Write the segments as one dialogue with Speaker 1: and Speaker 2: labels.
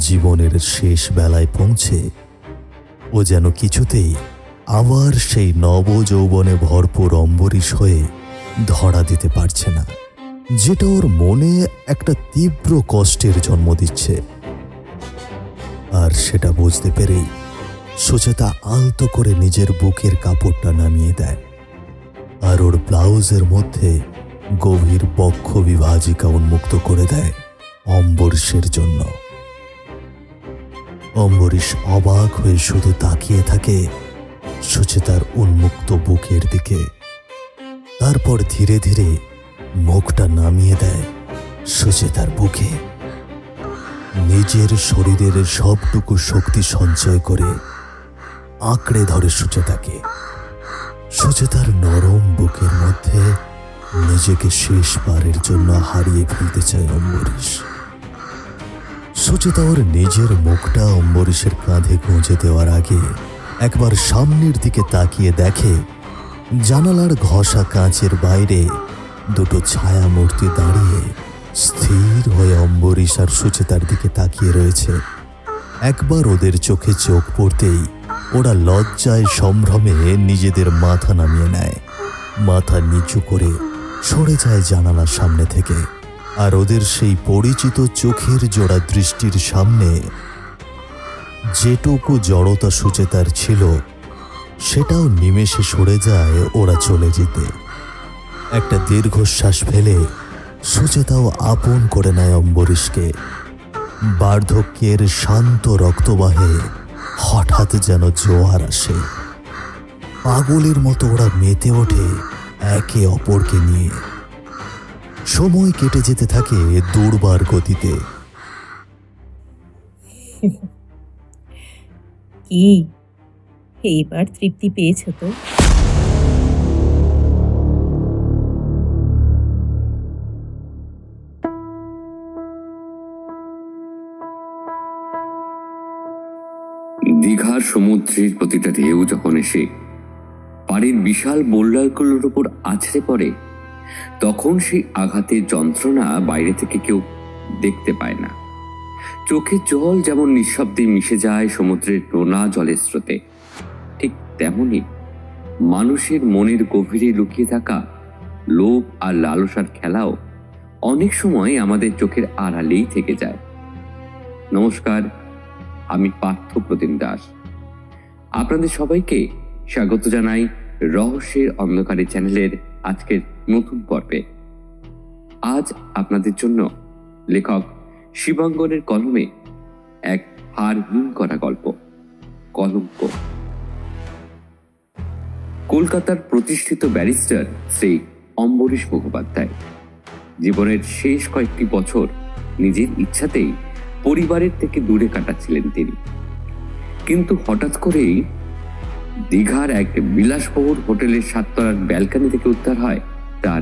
Speaker 1: জীবনের শেষ বেলায় পৌঁছে ও যেন কিছুতেই আবার সেই নবযৌবনে ভরপুর অম্বরীশ হয়ে ধরা দিতে পারছে না, যেটা ওর মনে একটা তীব্র কষ্টের জন্ম দিচ্ছে। আর সেটা বুঝতে পেরেই সুচেতা আলতো করে নিজের বুকের কাপড়টা নামিয়ে দেয় আর ওর ব্লাউজের মধ্যে গভীর বক্ষ বিভাজিকা উন্মুক্ত করে দেয় অম্বরীশের জন্য। অম্বরীশ অবাক হয়ে শুধু তাকিয়ে থাকে সুচেতার উন্মুক্ত বুকের দিকে। তারপর ধীরে ধীরে মুখটা নামিয়ে দেয় সুচেতার বুকে। নিজের শরীরের সবটুকু শক্তি সঞ্চয় করে আঁকড়ে ধরে সুচেতাকে। সুচেতার নরম বুকের মধ্যে নিজেকে শেষবারের জন্য হারিয়ে ফেলতে চায় অম্বরীশ। সুচেতা ওর নিজের মুখটা অম্বরীশের কাঁধে গুঁজে দেওয়ার আগে একবার সামনের দিকে তাকিয়ে দেখে জানালার ঘষা কাঁচের বাইরে দুটো ছায়া মূর্তি দাঁড়িয়ে স্থির হয়ে অম্বরীশ আর সুচেতার দিকে তাকিয়ে রয়েছে। একবার ওদের চোখে চোখ পড়তেই ওরা লজ্জায় সম্ভ্রমে নিজেদের মাথা নামিয়ে নেয়, মাথা নিচু করে সরে যায় জানালার সামনে থেকে। আর ওদের সেই পরিচিত চোখের জোড়া দৃষ্টির সামনে যেটুকু জড়তা সুচেতার ছিল সেটাও নিমেষে সরে যায় ওরা চলে যেতে। একটা দীর্ঘশ্বাস ফেলে সুচেতাও আপন করে নেয় অম্বরীশকে। বার্ধক্যের শান্ত রক্তবাহে হঠাৎ যেন জোয়ার আসে। পাগলের মতো ওরা মেতে ওঠে একে অপরকে নিয়ে। সময় কেটে যেতে থাকে দুর্বার গতিতে।
Speaker 2: কি এইবার তৃপ্তি পেয়েছ তো?
Speaker 3: দীঘার সমুদ্রের প্রতিটা ঢেউ যখন এসে পাড়ের বিশাল বোল্ডারগুলোর উপর আছড়ে পড়ে, তখন সেই আঘাতের যন্ত্রণা বাইরে থেকে কেউ দেখতে পায় না। চোখের জল যেমন নিঃশব্দে মিশে যায় সমুদ্রের নোনা জলের স্রোতে, ঠিক তেমনি মানুষের মনের গভীরে লুকিয়ে থাকা লোভ আর লালসার খেলাও অনেক সময় আমাদের চোখের আড়ালেই থেকে যায়। নমস্কার, আমি পার্থ প্রতিম দাস। আপনাদের সবাইকে স্বাগত জানাই রহস্যের অন্ধকারে চ্যানেলের আজকের নতুন পর্বে। আজ আপনাদের জন্য লেখক শিবাঙ্গনের কলমে এক হারহীন করা গল্প, কলঙ্ক। কলকাতার প্রতিষ্ঠিত ব্যারিস্টার শ্রী অম্বরীশ মুখোপাধ্যায় জীবনের শেষ কয়েকটি বছর নিজের ইচ্ছাতেই পরিবারের থেকে দূরে কাটাচ্ছিলেন তিনি। কিন্তু হঠাৎ করেই দীঘার এক বিলাসবহুল হোটেলের 7 তলার ব্যালকনি থেকে উদ্ধার হয় তার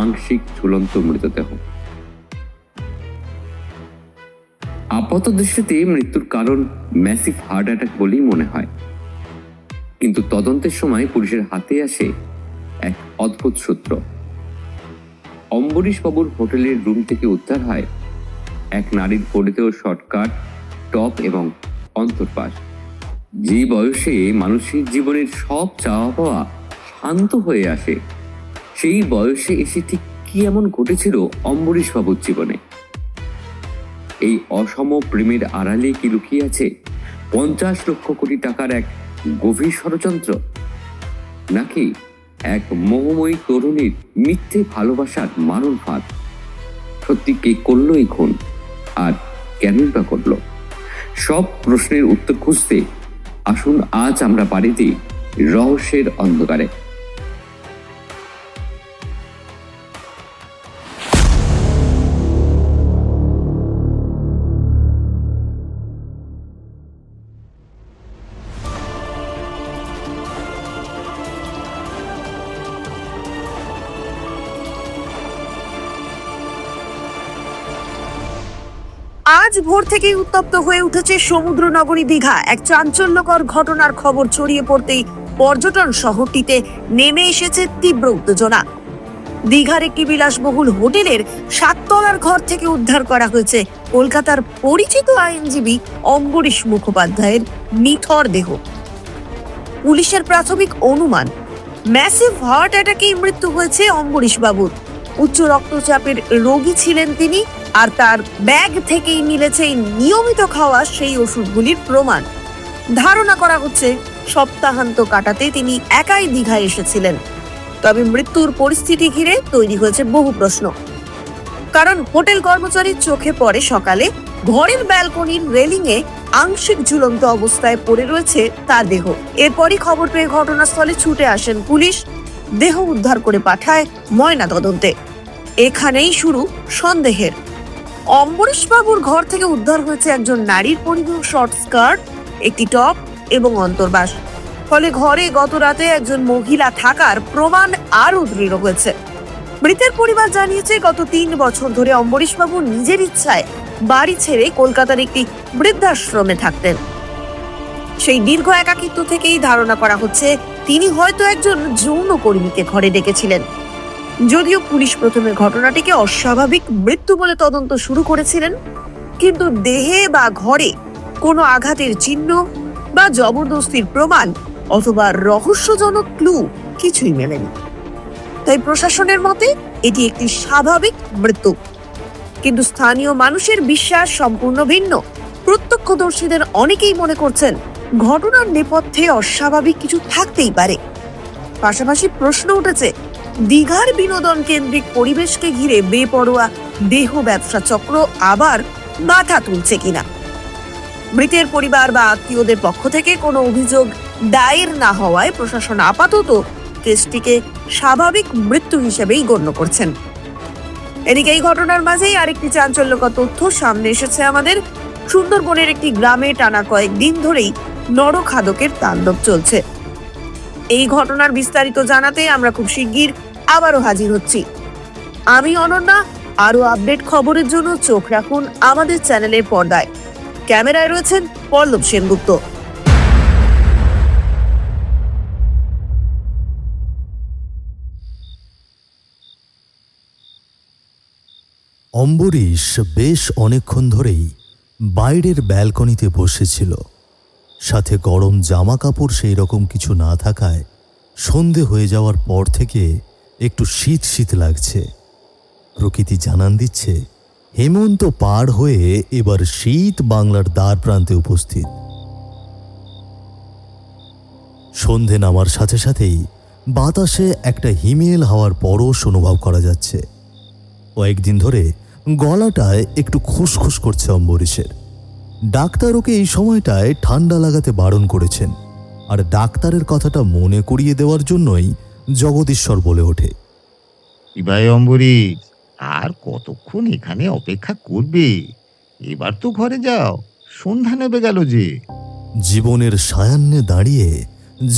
Speaker 3: আংশিক ঝুলন্ত মৃতদেহ। আপাত দৃষ্টিতে মৃত্যুর কারণ ম্যাসিভ হার্ট অ্যাটাক বলেই মনে হয়, কিন্তু তদন্তের সময় পুলিশের হাতে আসে এক অদ্ভুত সূত্র। অম্বরীশ বাবুর হোটেলের রুম থেকে উদ্ধার হয় এক নারীর পরিধেয় শর্টকাট, টপ এবং অন্তর্পাশ। যে বয়সে মানুষের জীবনের সব চাওয়া পাওয়া শান্ত হয়ে আসে, সেই বয়সে এসে ঠিক কি এমন ঘটেছিল অম্বরীশ বাবুর জীবনে? এই অসম প্রেমের আড়ালে কি লুকিয়ে আছে 50 লক্ষ কোটি টাকার এক গভীর ষড়যন্ত্র, নাকি এক মোহময়ী তরুণীর মিথ্যে ভালোবাসার মারণ ফাঁদ? সত্যি কে করলো এই খুন, আর কেনই বা করলো? সব প্রশ্নের উত্তর খুঁজতে আসুন আজ আমরা পাড়ি দিই রহস্যের অন্ধকারে।
Speaker 2: আজ ভোর থেকেই উত্তপ্ত হয়ে উঠেছে সমুদ্র নগরী দীঘা। এক চাঞ্চল্যকর ঘটনার খবর ছড়িয়ে পড়তেই পর্যটন শহরটিতে নেমে এসেছে তীব্র উত্তেজনা। দীঘার একটি বিলাসবহুল হোটেলের 7 তলার ঘর থেকে উদ্ধার করা হয়েছে কলকাতার পরিচিত আইনজীবী অম্বরীশ মুখোপাধ্যায়ের নিথর দেহ। পুলিশের প্রাথমিক অনুমান, ম্যাসিভ হার্ট অ্যাটাকেই মৃত্যু হয়েছে অম্বরীশ বাবুর। উচ্চ রক্তচাপের রোগী ছিলেন তিনি, আর তার ব্যাগ থেকেই মিলেছে নিয়মিত খাওয়া সেই ওষুধগুলির প্রমাণ। ধারণা করা হচ্ছে সপ্তাহান্ত কাটাতে তিনি একাই দীঘায় এসেছিলেন। তবে মৃত্যুর পরিস্থিতি ঘিরে তৈরি হয়েছে বহু প্রশ্ন। কারণ হোটেল কর্মচারীর চোখে পড়ে সকালে ঘরের ব্যালকনির রেলিংয়ে আংশিক ঝুলন্ত অবস্থায় পড়ে রয়েছে তার দেহ। এরপরই খবর পেয়ে ঘটনাস্থলে ছুটে আসেন পুলিশ, দেহ উদ্ধার করে পাঠায় ময়না তদন্তে। এখানেই শুরু সন্দেহের। অম্বরীশ বাবুর ঘর থেকে উদ্ধার হয়েছে একজন নারীর পরিধেয় শর্ট স্কার্ট, একটি টপ এবং অন্তর্বাস। ফলে ঘরে গত রাতে একজন মহিলা থাকার প্রমাণ আরও দৃঢ় হয়েছে। মৃতের পরিবার জানিয়েছে গত 3 বছর ধরে অম্বরীশ বাবু নিজের ইচ্ছায় বাড়ি ছেড়ে কলকাতার একটি বৃদ্ধাশ্রমে থাকতেন। সেই দীর্ঘ একাকিত্ব থেকেই ধারণা করা হচ্ছে তিনি হয়তো একজন যৌনকর্মীকে ঘরে ডেকেছিলেন। যদিও পুলিশ প্রথমে ঘটনাটিকে অস্বাভাবিক মৃত্যু বলে তদন্ত শুরু করেছিলেন, কিন্তু দেহে বা ঘরে কোনো আঘাতের চিহ্ন বা জবরদস্তির প্রমাণ অথবা রহস্যজনক ক্লু কিছুই মেলেনি। তাই প্রশাসনের মতে এটি একটি স্বাভাবিক মৃত্যু। কিন্তু স্থানীয় মানুষের বিশ্বাস সম্পূর্ণ ভিন্ন। প্রত্যক্ষদর্শীদের অনেকেই মনে করছেন ঘটনার নেপথ্যে অস্বাভাবিক কিছু থাকতেই পারে। পাশাপাশি প্রশ্ন উঠেছে, দীঘার বিনোদন কেন্দ্রিক পরিবেশকে ঘিরে বেপরোয়া দেহ ব্যবসা চক্র আবার মাথা তুলছে কিনা। মৃতের পরিবার বা আত্মীয়দের পক্ষ থেকে কোনো অভিযোগ দায়ের না হওয়ায় প্রশাসন আপাতত কেসটিকে স্বাভাবিক মৃত্যু হিসেবেই গণ্য করছেন। এদিকে এই ঘটনার মাঝেই আরেকটি চাঞ্চল্যকর তথ্য সামনে এসেছে আমাদের। সুন্দরবনের একটি গ্রামে টানা কয়েকদিন ধরেই নরখাদকের তাণ্ডব চলছে। এই ঘটনার বিস্তারিত জানাতে আমরা খুব শিগগির আবারও হাজির হচ্ছি। আমি অনন্যা। আরো আপডেট খবরের জন্য চোখ রাখুন আমাদের চ্যানেলের পর্দায়। ক্যামেরায় রয়েছেন পল্লব সেনগুপ্ত।
Speaker 1: অম্বরীশ বেশ অনেকক্ষণ ধরেই বাইরের ব্যালকনিতে বসেছিল। সাথে গরম জামা কাপড় সেই রকম কিছু না থাকায় সন্ধে হয়ে যাওয়ার পর থেকে একটু শীত শীত লাগছে। প্রকৃতি জানান দিচ্ছে হেমন্ত পার হয়ে এবার শীত বাংলার দ্বার প্রান্তে উপস্থিত। সন্ধে নামার সাথে সাথেই বাতাসে একটা হিমেল হাওয়ার পরশ অনুভব করা যাচ্ছে। কয়েকদিন ধরে গলাটায় একটু খুসখুস করছে অম্বরীশের। ডাক্তার ওকে এই সময়টায় ঠান্ডা লাগাতে বারণ করেছেন, আর ডাক্তারের কথাটা মনে করিয়ে দেওয়ার জন্যই জগদীশ্বর বলে ওঠে,
Speaker 4: ভাই অম্বরীশ, আর কতক্ষণ এখানে অপেক্ষা করবে? এবার তো ঘরে যাও, সন্ধ্যা নেবে গেল যে।
Speaker 1: জীবনের সায়ান্নে দাঁড়িয়ে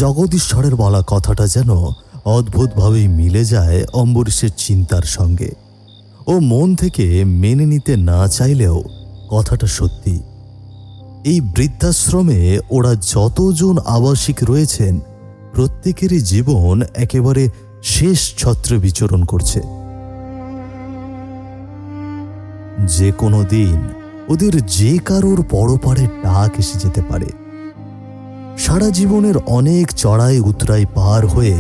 Speaker 1: জগদীশ্বরের বলা কথাটা যেন অদ্ভুতভাবেই মিলে যায় অম্বরীশের চিন্তার সঙ্গে। ও মন থেকে মেনে নিতে না চাইলেও কথাটা সত্যি। এই বৃদ্ধাশ্রমে ওরা যতজন আবাসিক রয়েছেন প্রত্যেকেরই জীবন একেবারে শেষ ছত্রে বিচরণ করছে। যে কোনো দিন ওদের যে কারোর পরপারে ডাক এসে যেতে পারে। সারা জীবনের অনেক চড়াই উতরাই পার হয়ে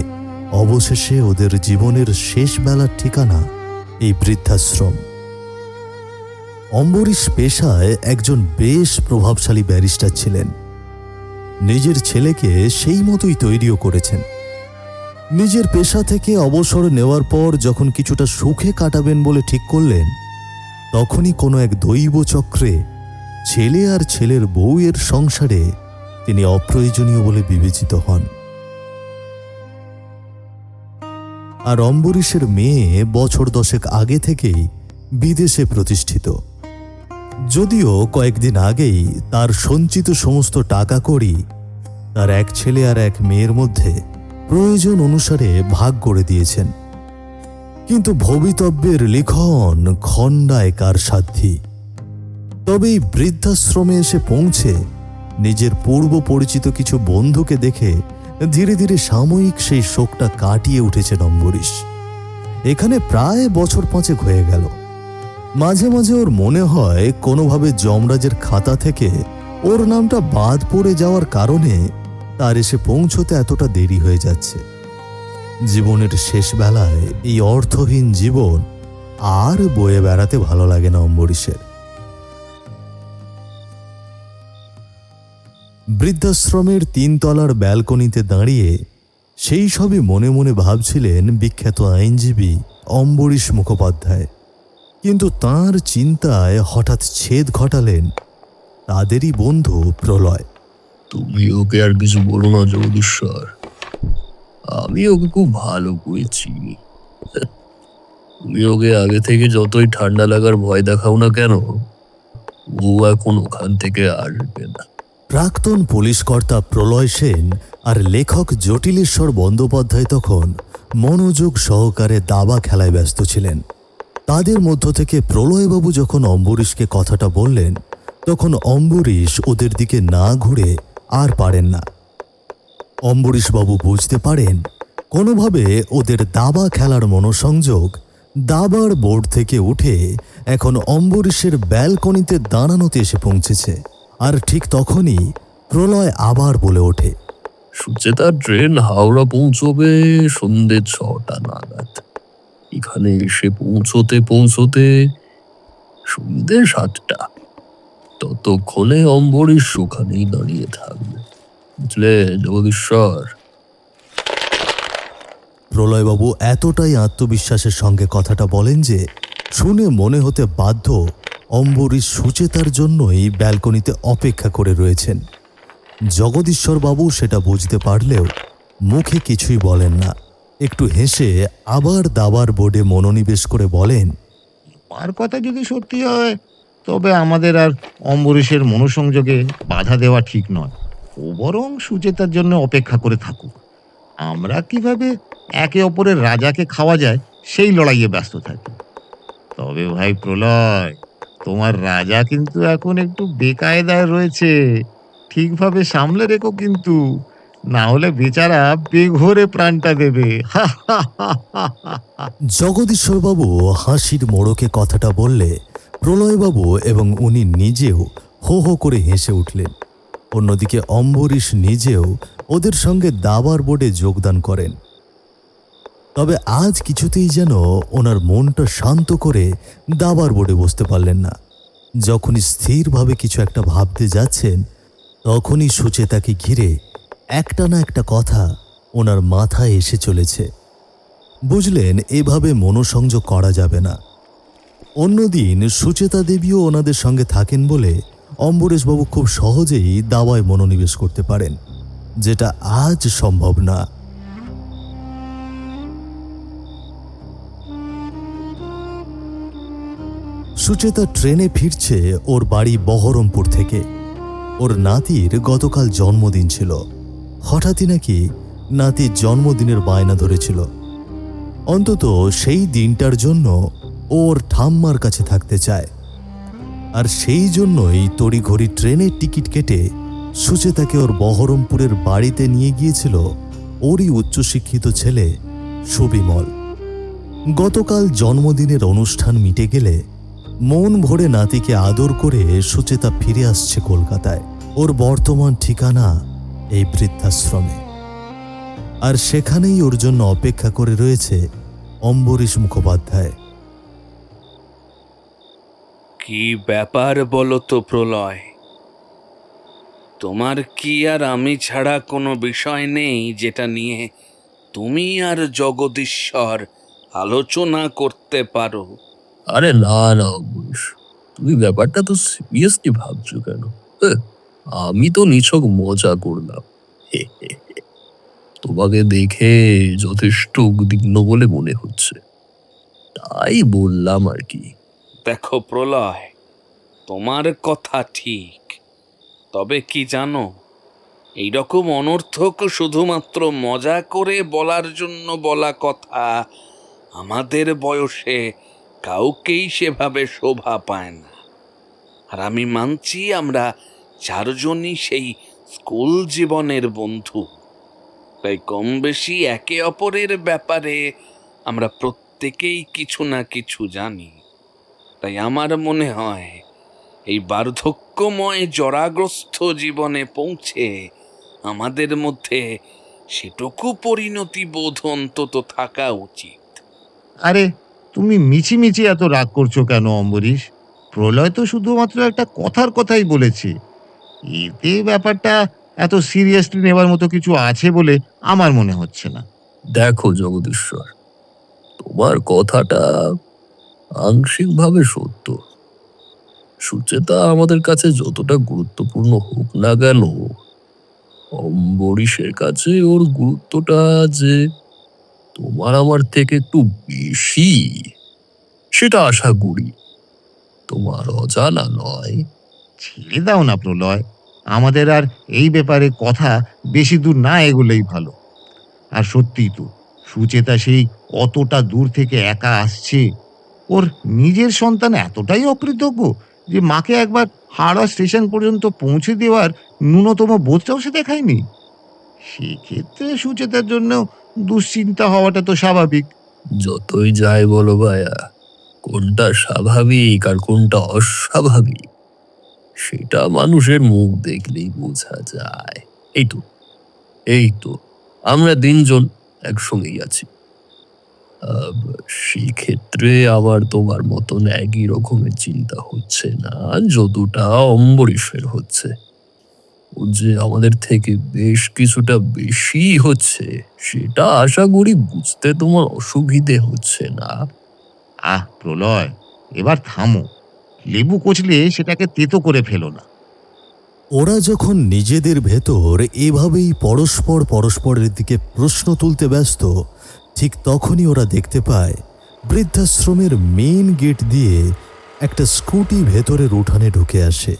Speaker 1: অবশেষে ওদের জীবনের শেষ বেলার ঠিকানা এই বৃদ্ধাশ্রম। অম্বরীশ পেশায় একজন বেশ প্রভাবশালী ব্যারিস্টার ছিলেন। নিজের ছেলেকে সেই মতোই তৈরিও করেছেন। নিজের পেশা থেকে অবসর নেওয়ার পর যখন কিছুটা সুখে কাটাবেন বলে ঠিক করলেন, তখনই কোনো এক দৈব চক্রে ছেলে আর ছেলের বউয়ের সংসারে তিনি অপ্রয়োজনীয় বলে বিবেচিত হন। আর অম্বরীশের মেয়ে বছর 10 আগে থেকেই বিদেশে প্রতিষ্ঠিত। যদিও কয়েকদিন আগেই তার সঞ্চিত সমস্ত টাকা কড়ি তার এক ছেলে আর এক মেয়ের মধ্যে প্রয়োজন অনুসারে ভাগ করে দিয়েছেন। কিন্তু ভবিতব্যের লিখন খণ্ডায় কার সাধ্যি। তবে এই বৃদ্ধাশ্রমে এসে পৌঁছে নিজের পূর্ব পরিচিত কিছু বন্ধুকে দেখে ধীরে ধীরে সাময়িক সেই শোকটা কাটিয়ে উঠেছেন অম্বরীশ। এখানে প্রায় বছর 5 হয়ে গেল। মাঝে মাঝে ওর মনে হয় কোনোভাবে যমরাজের খাতা থেকে ওর নামটা বাদ পড়ে যাওয়ার কারণে তার এসে পৌঁছতে এতটা দেরি হয়ে যাচ্ছে। জীবনের শেষ বেলায় এই অর্থহীন জীবন আর বয়ে বেড়াতে ভালো লাগে না অম্বরীশের। বৃদ্ধাশ্রমের 3 তলার ব্যালকনিতে দাঁড়িয়ে সেই সবই মনে মনে ভাবছিলেন বিখ্যাত আইনজীবী অম্বরীশ মুখোপাধ্যায়। কিন্তু তার চিন্তায় হঠাৎ ছেদ ঘটালেন তাদেরই বন্ধু প্রলয়।
Speaker 5: তুমি ওকে আর কিছু বলো না জগদীশ্বর, আমি ওকে খুব ভালো করে চিনি। তুমি ওকে আগে থেকে যতই ঠান্ডা লাগার ভয় দেখাও না কেন, ও এখন ওখান থেকে আসবে না।
Speaker 1: প্রাক্তন পুলিশ কর্তা প্রলয় সেন আর লেখক জটিলেশ্বর বন্দ্যোপাধ্যায় তখন মনোযোগ সহকারে দাবা খেলায় ব্যস্ত ছিলেন। তাদের মধ্য থেকে প্রলয়বাবু যখন অম্বরীশকে কথাটা বললেন, তখন অম্বরীশ ওদের দিকে না ঘুরে আর পারেন না। অম্বরীশবাবু বুঝতে পারেন কোনোভাবে ওদের দাবা খেলার মনোসংযোগ দাবার বোর্ড থেকে উঠে এখন অম্বরীশের ব্যালকনিতে দাঁড়ানোতে এসে পৌঁছেছে। আর ঠিক তখনই প্রলয় আবার বলে ওঠে,
Speaker 5: সুচেতার ট্রেন হাওড়া পৌঁছবে সন্ধ্যে 6টা নাগাদ। এখানে এসে পৌঁছতে পৌঁছতে সন্ধ্যে 7টা। ততক্ষণে অম্বরীশ ওখানেই দাঁড়িয়ে থাকবে, বুঝলে জগদীশ্বর?
Speaker 1: প্রলয়বাবু এতটাই আত্মবিশ্বাসের সঙ্গে কথাটা বলেন যে শুনে মনে হতে বাধ্য অম্বরীশ সুচেতার জন্যই ব্যালকনিতে অপেক্ষা করে রয়েছেন। জগদীশ্বরবাবু সেটা বুঝতে পারলেও মুখে কিছুই বলেন না। একটু হেসে আবার দাবার বোর্ডে মনোনিবেশ করে বলেন,
Speaker 4: আর কথা যদি সত্যি হয় তবে আমাদের আর অম্বরীশের মনোসংযোগে বাধা দেওয়া ঠিক নয়। ও বরং সুচেতার জন্য অপেক্ষা করে থাকুক। আমরা কিভাবে একে অপরের রাজাকে খাওয়া যায় সেই লড়াইয়ে ব্যস্ত থাকি। তবে ভাই প্রলয়, তোমার রাজা কিন্তু এখন একটু বেকায়দায় রয়েছে, ঠিকভাবে সামলে রেখো কিন্তু, না হলে বেচারা বেঘোরে প্রাণটা দেবে।
Speaker 1: জগদীশ্বরবাবু হাসির মোড়কে কথাটা বললে প্রলয়বাবু এবং উনি নিজেও হো হো করে হেসে উঠলেন। অন্যদিকে অম্বরীশ নিজেও ওদের সঙ্গে দাবার বোর্ডে যোগদান করেন। তবে আজ কিছুতেই যেন ওনার মনটা শান্ত করে দাবার বোর্ডে বসতে পারলেন না। যখনই স্থিরভাবে কিছু একটা ভাবতে যাচ্ছেন, তখনই সুচেতাকে ঘিরে একটা না একটা কথা ওনার মাথায় এসে চলেছে। বুঝলেন এভাবে মনোসংযোগ করা যাবে না। অন্যদিন সুচেতা দেবীও ওনাদের সঙ্গে থাকেন বলে অম্বরীশবাবু খুব সহজেই দাবায় মনোনিবেশ করতে পারেন, যেটা আজ সম্ভব না। সুচেতা ট্রেনে ফিরছে ওর বাড়ি বহরমপুর থেকে। ওর নাতির গতকাল জন্মদিন ছিল। হঠাৎই নাকি নাতির জন্মদিনের বায়না ধরেছিল। অন্তত সেই দিনটার জন্য ওর ঠাম্মার কাছে থাকতে চায়। আর সেই জন্যই তড়িঘড়ি ট্রেনের টিকিট কেটে সুচেতাকে ওর বহরমপুরের বাড়িতে নিয়ে গিয়েছিল ওরই উচ্চশিক্ষিত ছেলে সুবিমল। গতকাল জন্মদিনের অনুষ্ঠান মিটে গেলে মন ভরে নাতিকে আদর করে সুচেতা ফিরে আসছে কলকাতায়। ওর বর্তমান ঠিকানা এই বৃদ্ধাশ্রমে। আর সেখানেই ওর জন্য অপেক্ষা করে রয়েছে অম্বরীশ মুখোপাধ্যায়।
Speaker 6: কি ব্যাপার বলো তো প্রলয়? তোমার কি আর আমি ছাড়া কোনো বিষয় নেই যেটা নিয়ে তুমি আর জগদীশ্বর আলোচনা করতে পারো?
Speaker 5: আরে না না অম্বরীশ, তুমি ব্যাপারটা তো সিরিয়াসলি ভাবছো কেন? আমি তো নিছক মজা করলাম। হে হে হে। তোমাকে দেখে যথেষ্ট উদ্বিগ্ন বলে মনে হচ্ছে, তাই বললাম আর কি।
Speaker 6: দেখো প্রলয়, তোমার কথা ঠিক, তবে কি জানো, এইরকম অনর্থক শুধুমাত্র মজা করে বলার জন্য বলা কথা আমাদের বয়সে কাউকেই সেভাবে শোভা পায় না। আর আমি মানছি আমরা চারজনই সেই স্কুল জীবনের বন্ধু, তাই কম বেশি একে অপরের ব্যাপারে আমরা প্রত্যেকেই কিছু না কিছু জানি। তাই আমার মনে হয় এই বার্ধক্যময় জরাগ্রস্ত জীবনে পৌঁছে আমাদের মধ্যে সেটুকু পরিণতি বোধ অন্তত থাকা উচিত।
Speaker 4: আরে, তুমি মিছিমিছি এত রাগ করছো কেন অম্বরীশ? প্রলয় তো শুধুমাত্র একটা কথার কথাই বলেছে। এতে ব্যাপারটা এত সিরিয়াসলি নেবার মতো কিছু আছে বলে আমার মনে হচ্ছে না।
Speaker 5: দেখো জগদীশ্বর, তোমার কথাটা আংশিকভাবে সত্য। সুচেতা আমাদের কাছে যতটা গুরুত্বপূর্ণ হোক না কেন, অম্বরীশের কাছে ওর গুরুত্বটা যে তোমার আমার থেকে একটু বেশি, সেটা আশা করি তোমার অজানা নয়।
Speaker 4: ছেড়ে দাও না প্রলয়, আমাদের আর এই ব্যাপারে কথা বেশি দূর না এগোলেই ভালো। আর সত্যিই তো, সুচেতা সেই কতটা দূর থেকে একা আসছে। ওর নিজের সন্তান এতটাই অকৃতজ্ঞ যে মাকে একবার হাওড়া স্টেশন পর্যন্ত পৌঁছে দেওয়ার ন্যূনতম বোধটাও সে দেখায়নি। সেক্ষেত্রে সুচেতার জন্য দুশ্চিন্তা হওয়াটা তো স্বাভাবিক।
Speaker 5: যতই যাই বলো ভাইয়া, কোনটা স্বাভাবিক আর কোনটা অস্বাভাবিক সেটা মানুষের মুখ দেখলেই বোঝা যায়। এই তো আমরা তিনজন একসঙ্গেই আছি। সেক্ষেত্রে আবার তোমার মতন একই রকমের চিন্তা হচ্ছে না যতটা অম্বরীশের হচ্ছে। ও যে আমাদের থেকে বেশ কিছুটা বেশি হচ্ছে সেটা আশা করি বুঝতে তোমার অসুবিধে হচ্ছে না।
Speaker 4: আহ প্রলয়, এবার থামো। লেবু কচলে সেটাকে তেতো করে ফেলো না।
Speaker 1: ওরা যখন নিজেদের ভেতর এভাবেই পরস্পর পরস্পরের দিকে প্রশ্ন তুলতে ব্যস্ত, ঠিক তখনই ওরা দেখতে পায় বৃদ্ধাশ্রমের মেইন গেট দিয়ে একটা স্কুটি ভেতরের উঠানে ঢুকে আসে।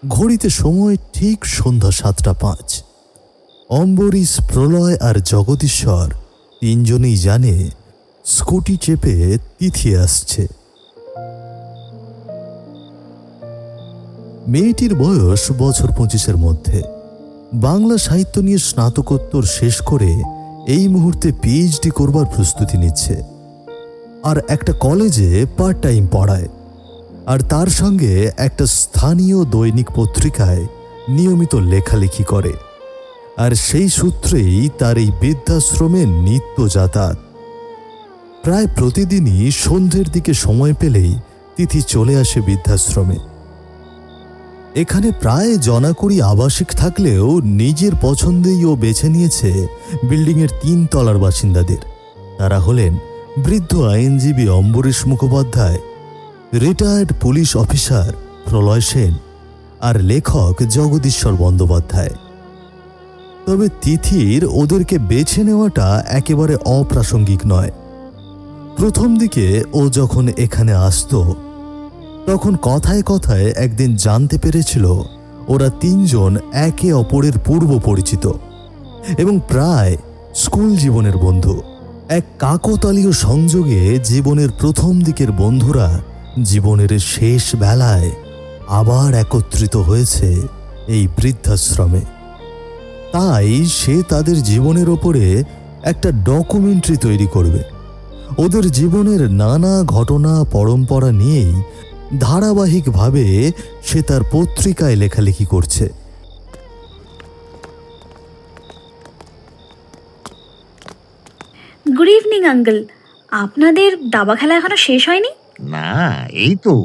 Speaker 1: ঘড়িতে সময় ঠিক সন্ধ্যা 7:05। অম্বরীশ, প্রলয় আর জগদীশ্বর তিনজনই জানে স্কুটি চেপে তিথি আসছে। মেয়েটির বয়স বছর 25-এর মধ্যে। বাংলা সাহিত্য নিয়ে স্নাতকোত্তর শেষ করে এই মুহূর্তে পিএইচডি করবার প্রস্তুতি নিচ্ছে, আর একটা কলেজে পার্ট টাইম পড়ায়। আর তার সঙ্গে একটা স্থানীয় দৈনিক পত্রিকায় নিয়মিত লেখালেখি করে। আর সেই সূত্রেই তার এই বৃদ্ধাশ্রমে নিত্য যাতায়াত। প্রায় প্রতিদিনই সন্ধ্যের দিকে সময় পেলেই তিথি চলে আসে বৃদ্ধাশ্রমে। এখানে প্রায় জনাকুড়ি আবাসিক থাকলেও নিজের পছন্দেই ও বেছে নিয়েছে বিল্ডিংয়ের 3 তলার বাসিন্দাদের। তারা হলেন বৃদ্ধ আইনজীবী Ambarish Mukhopadhyay, retired police officer Pralay Sen আর লেখক জগদীশ্বর বন্দ্যোপাধ্যায়। তবে তিথির ওদেরকে বেছে নেওয়াটা একেবারে অপ্রাসঙ্গিক নয়। প্রথম দিকে ও যখন এখানে আসতো তখন কথায় কথায় একদিন জানতে পেরেছিল ওরা তিনজন একে অপরের পূর্ব পরিচিত এবং প্রায় স্কুল জীবনের বন্ধু। এক কাকতালীয় সংযোগে জীবনের প্রথম দিকের বন্ধুরা জীবনের শেষ বেলায় আবার একত্রিত হয়েছে এই বৃদ্ধাশ্রমে। তাই সে তাদের জীবনের ওপরে একটা ডকুমেন্টারি তৈরি করবে। ওদের জীবনের নানা ঘটনা পরম্পরা নিয়েই ধারাবাহিকভাবে সে তার পত্রিকায় লেখালেখি করছে।
Speaker 7: গুড ইভিনিং আঙ্কেল, আপনাদের দাবা খেলা এখনো শেষ হয়নি?
Speaker 4: না, এই তো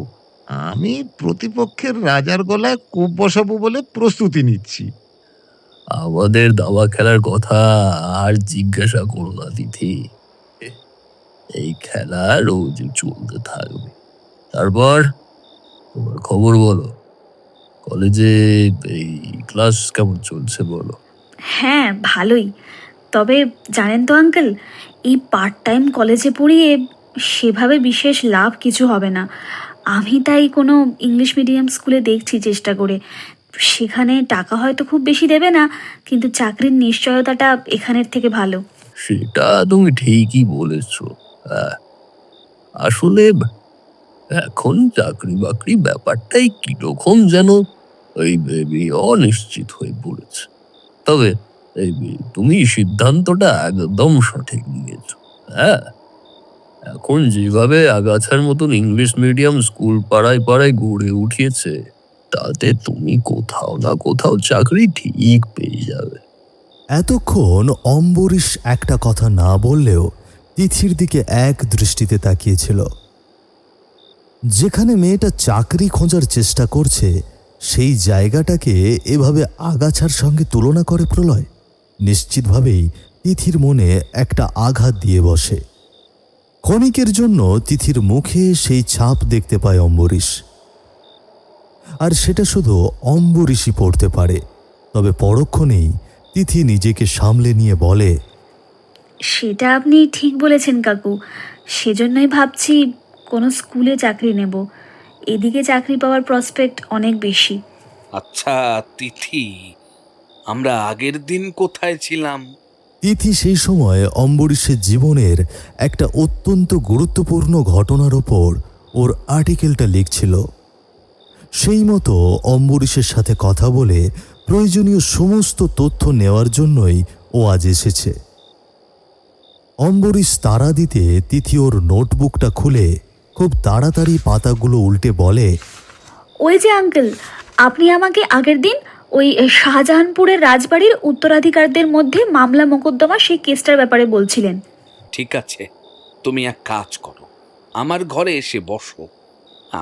Speaker 4: আমি প্রতিপক্ষের রাজার গলায় কোপ বসাবো বলে প্রস্তুতি নিচ্ছি।
Speaker 5: আমাদের দাবা খেলার কথা আর জিজ্ঞাসা করো না তিথি। এই খেলা রোজ চলতে থাকবে। তারপর তোমার খবর বলো, কলেজে এই ক্লাস কেমন চলছে বলো?
Speaker 7: হ্যাঁ, ভালোই। তবে জানেন তো আঙ্কেল, এই পার্ট টাইম কলেজে পড়িয়ে সেভাবে বিশেষ লাভ কিছু হবে না। আমি তাই কোনো ইংলিশ মিডিয়াম স্কুলে দেখছি চেষ্টা করে। সেখানে টাকা হয়তো খুব বেশি দেবে না, কিন্তু চাকরির নিশ্চয়তাটা এখানের থেকে ভালো।
Speaker 5: সেটা তুমি ঠিকই বলেছ। হ্যাঁ, আসলে এখন চাকরি বাকরি ব্যাপারটাই কিরকম যেন এই অনিশ্চিত হয়ে পড়েছে। তবে তুমি সিদ্ধান্তটা একদম সঠিক নিয়েছ। হ্যাঁ, এখন যেভাবে আগাছার মতন ইংলিশ মিডিয়াম স্কুল পাড়ায় পাড়ায় গড়ে উঠিয়েছে, তাতে তুমি কোথাও না কোথাও চাকরি ঠিক পেয়ে যাবে।
Speaker 1: এতক্ষণ অম্বরীশ একটা কথা না বললেও তিথির দিকে এক দৃষ্টিতে তাকিয়েছিল। যেখানে মেয়েটা চাকরি খোঁজার চেষ্টা করছে, সেই জায়গাটাকে এভাবে আগাছার সঙ্গে তুলনা করে প্রলয়। নিশ্চিতভাবেই তিথির মনে একটা আঘাত দিয়ে বসে। ক্ষণিকের জন্য তিথির মুখে সেই ছাপ দেখতে পায় অম্বরীশ, আর সেটা শুধু অম্বরীশই পড়তে পারে। তবে পরক্ষণেই তিথি নিজেকে সামলে নিয়ে বলে,
Speaker 7: সেটা আপনি ঠিক বলেছেন কাকু। সেজন্যই ভাবছি কোনো স্কুলে চাকরি নেব। এদিকে চাকরি পাওয়ার প্রসপেক্ট অনেক বেশি।
Speaker 6: আচ্ছা তিথি, আমরা আগের দিন কোথায় ছিলাম?
Speaker 1: তিথি সেই সময় অম্বরীশের জীবনের একটা অত্যন্ত গুরুত্বপূর্ণ ঘটনার ওপর ওর আর্টিকেলটা লিখছিল। সেই মতো অম্বরীশের সাথে কথা বলে প্রয়োজনীয় সমস্ত তথ্য নেওয়ার জন্যই ও আজ এসেছে। অম্বরীশ তাড়া দিতে তিথি ওর নোটবুকটা খুলে খুব তাড়াতাড়ি পাতাগুলো উল্টে বলে,
Speaker 7: ওই যে আঙ্কেল, আপনি আমাকে আগের দিন ওই শাহজাহানপুরের রাজবাড়ির উত্তরাধিকারদের মধ্যে মামলা মোকদ্দমা সেই কেসটার ব্যাপারে বলছিলেন।
Speaker 6: ঠিক আছে, তুমি এক কাজ করো, আমার ঘরে এসে বসো।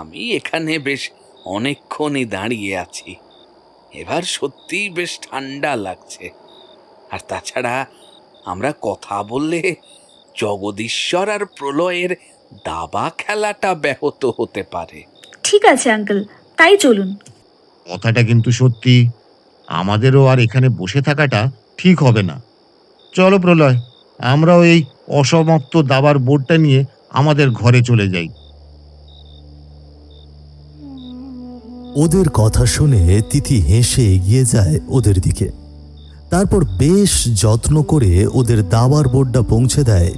Speaker 6: আমি এখানে বেশ অনেকক্ষণই দাঁড়িয়ে আছি। এবার সত্যিই বেশ ঠান্ডা লাগছে। আর তাছাড়া আমরা কথা বললে জগদীশ্বর আর প্রলয়ের দাবা খেলাটা ব্যাহত হতে পারে।
Speaker 7: ঠিক আছে আঙ্কেল, তাই চলুন।
Speaker 4: কথাটা কিন্তু সত্যি, আমাদেরও আর এখানে বসে থাকাটা ঠিক হবে না। চলো প্রলয়, আমরাও এই অসমাপ্ত দাবার বোর্ডটা নিয়ে আমাদের ঘরে চলে যাই।
Speaker 1: ওদের কথা শুনে তিথি হেসে এগিয়ে যায় ওদের দিকে। তারপর বেশ যত্ন করে ওদের দাবার বোর্ডটা পৌঁছে দেয়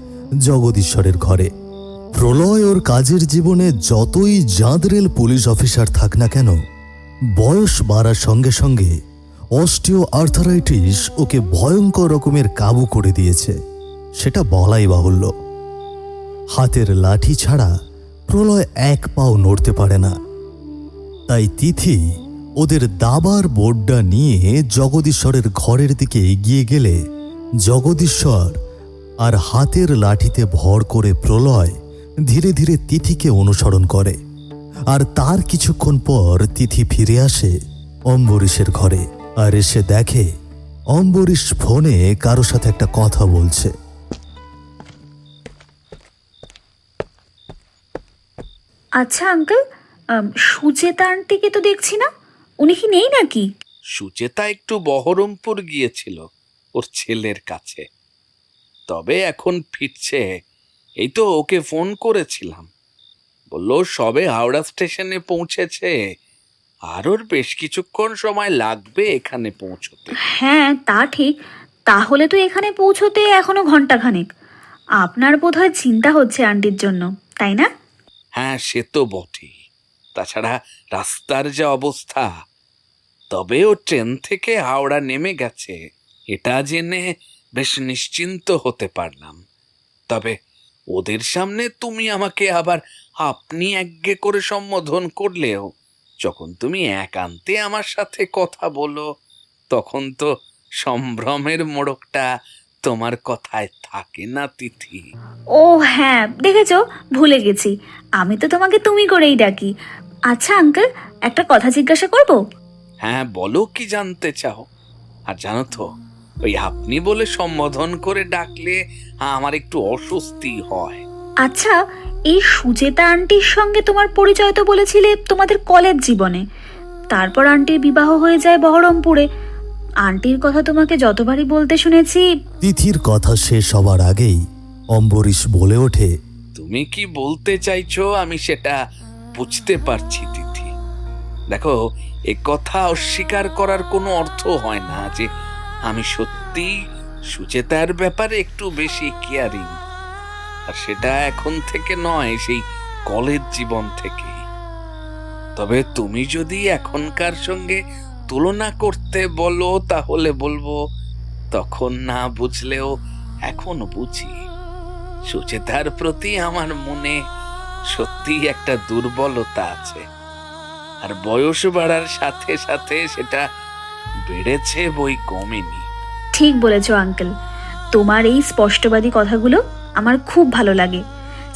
Speaker 1: জগদীশ্বরের ঘরে। প্রলয় ওর কাজের জীবনে যতই জাঁদরেল পুলিশ অফিসার থাক না কেন, বয়স বাড়ার সঙ্গে সঙ্গে অস্টিও আর্থারাইটিস ওকে ভয়ঙ্কর রকমের কাবু করে দিয়েছে, সেটা বলাই বাহুল্য। হাতের লাঠি ছাড়া প্রলয় এক পাও নড়তে পারে না। তাই তিথি ওদের দাবার বোর্ডটা নিয়ে জগদীশ্বরের ঘরের দিকে এগিয়ে গেলে জগদীশ্বর আর হাতের লাঠিতে ভর করে প্রলয় ধীরে ধীরে তিথিকে অনুসরণ করে। আর তার কিছুক্ষণ পর তিথি ফিরে আসে অম্বরীশের ঘরে, আর এসে দেখে অম্বরীশ ফোনে কারো সাথে একটা কথা বলছে।
Speaker 7: আচ্ছা আঙ্কেল, সুচেতা আন্টিকে তো দেখছি না, উনি কি নেই নাকি?
Speaker 6: সুচেতা একটু বহরমপুর গিয়েছিল ওর ছেলের কাছে, তবে এখন ফিরছে। এই তো ওকে ফোন করেছিলাম, বললো সবে হাওড়া স্টেশনে পৌঁছেছে, আর ওর বেশ কিছুক্ষণ সময় লাগবে এখানে পৌঁছতে।
Speaker 7: হ্যাঁ তা ঠিক, তাহলে তো এখানে পৌঁছতে এখনো ঘন্টাখানেক। আপনার বোধহয় চিন্তা হচ্ছে আন্টির জন্য, তাই না?
Speaker 6: হ্যাঁ সে তো বটেই, তাছাড়া রাস্তার যা অবস্থা। তবে ও ট্রেন থেকে হাওড়া নেমে গেছে, এটা জেনে বেশ নিশ্চিন্ত হতে পারলাম। তবে ওদের সামনে তুমি আমাকে আবার আপনি একগে করে সম্বোধন করলেও যখন তুমি একান্তে আমার সাথে কথা বলো, তখন তো সম্ভ্রমের মোড়কটা তোমার কথায় থাকে না তিথি।
Speaker 7: ও হ্যাঁ, দেখেছো, ভুলে গেছি, আমি তো তোমাকে তুমি করেই ডাকি। আচ্ছা আঙ্কেল, একটা কথা জিজ্ঞাসা করব?
Speaker 6: হ্যাঁ বলো, কি জানতে চাও? আর জানো তো, ওই আপনি বলে সম্বোধন করে ডাকলে আমার একটু অস্বস্তি হয়।
Speaker 7: আচ্ছা, এই সুচেতা আন্টির সঙ্গে তোমার পরিচয় তো বলেছিলে তোমাদের কলেজ জীবনে, তারপর আন্টির বিবাহ হয়ে যায় বহরমপুরে। আন্টির কথা তোমাকে যতবারই বলতে শুনেছি।
Speaker 1: তিথির কথা শেষ হবার আগেই অম্বরীশ বলে ওঠে,
Speaker 6: তুমি কি বলতে চাইছো আমি সেটা বুঝতে পারছি তিথি। দেখো, এ কথা অস্বীকার করার কোনো অর্থ হয় না যে আমি সত্যি সুচেতার ব্যাপারে একটু বেশি কেয়ারিং। আর সেটা এখন থেকে নয়, সেই কলেজ জীবন থেকে। তবে তুমি যদি এখনকার সঙ্গে তুলনা করতে বলো, তাহলে বলবো তখন না বুঝলেও এখন বুঝি। সুচেতার প্রতি আমার মনে সত্যি একটা দুর্বলতা আছে, আর বয়স বাড়ার সাথে সাথে সেটা বেড়েছে, বই কমেনি।
Speaker 7: ঠিক বলেছো আঙ্কেল, তোমার এই স্পষ্টবাদী কথাগুলো আমার খুব ভালো লাগে।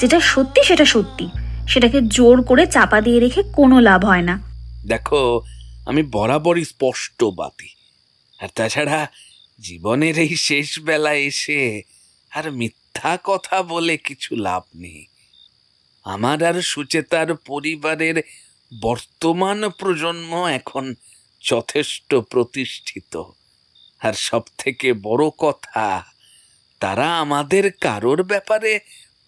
Speaker 7: যেটা সত্যি সেটা সত্যি, সেটাকে জোর করে চাপা দিয়ে রেখে কোনো লাভ হয় না।
Speaker 6: দেখো, আমি বরাবরই স্পষ্টবাদী, আর তাছাড়া জীবনের এই শেষ বেলায় এসে আর মিথ্যা কথা বলে কিছু লাভ নেই। আমার আর সুচেতার পরিবারের বর্তমান প্রজন্ম এখন যথেষ্ট প্রতিষ্ঠিত, আর সব থেকে বড় কথা, তারা আমাদের কারোর ব্যাপারে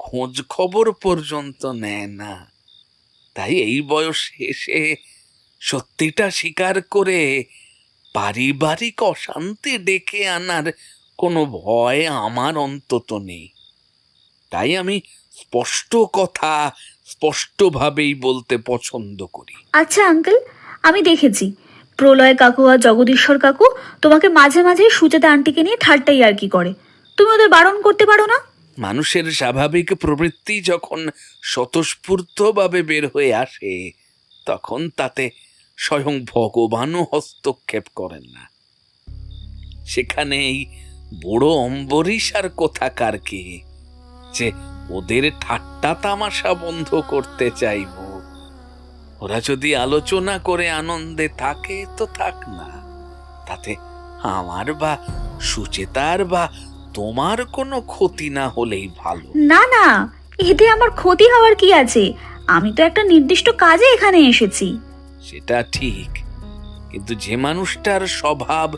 Speaker 6: খোঁজ খবর পর্যন্ত নেয় না। তাই এই বয়সে এসে সত্যিটা স্বীকার করে পারিবারিক অশান্তি ডেকে আনার কোনো ভয় আমার অন্তত নেই। তাই আমি স্পষ্ট কথা স্পষ্টভাবেই বলতে পছন্দ করি।
Speaker 7: আচ্ছা আঙ্কেল, আমি দেখেছি প্রলয় কাকু আর জগদীশ্বর কাকু তোমাকে মাঝে মাঝে সুচেতা আন্টিকে নিয়ে ঠাট্টাই আর কি করে। তুমি ওদের বারণ করতে পারো না?
Speaker 6: মানুষের স্বাভাবিক প্রবৃত্তি যখন স্বতঃস্ফূর্তভাবে বের হয়ে আসে, তখন তাতে স্বয়ং ভগবানও হস্তক্ষেপ করেন না। সেখানে এই বড় অম্বরীশ আর কোথাকার কে যে ওদের ঠাট্টা তামাশা বন্ধ করতে চাইব। ওরা যদি আলোচনা করে আনন্দে থাকে তো থাক না, তাতে আমার বা সুচেতার বা তোমার কোনো ক্ষতি না হলেই ভালো।
Speaker 7: না না, এতে আমার ক্ষতি হওয়ার কি আছে? আমি তো একটা নির্দিষ্ট কাজে এখানে এসেছি।
Speaker 6: সেটা ঠিক, কিন্তু যে মানুষটার স্বভাব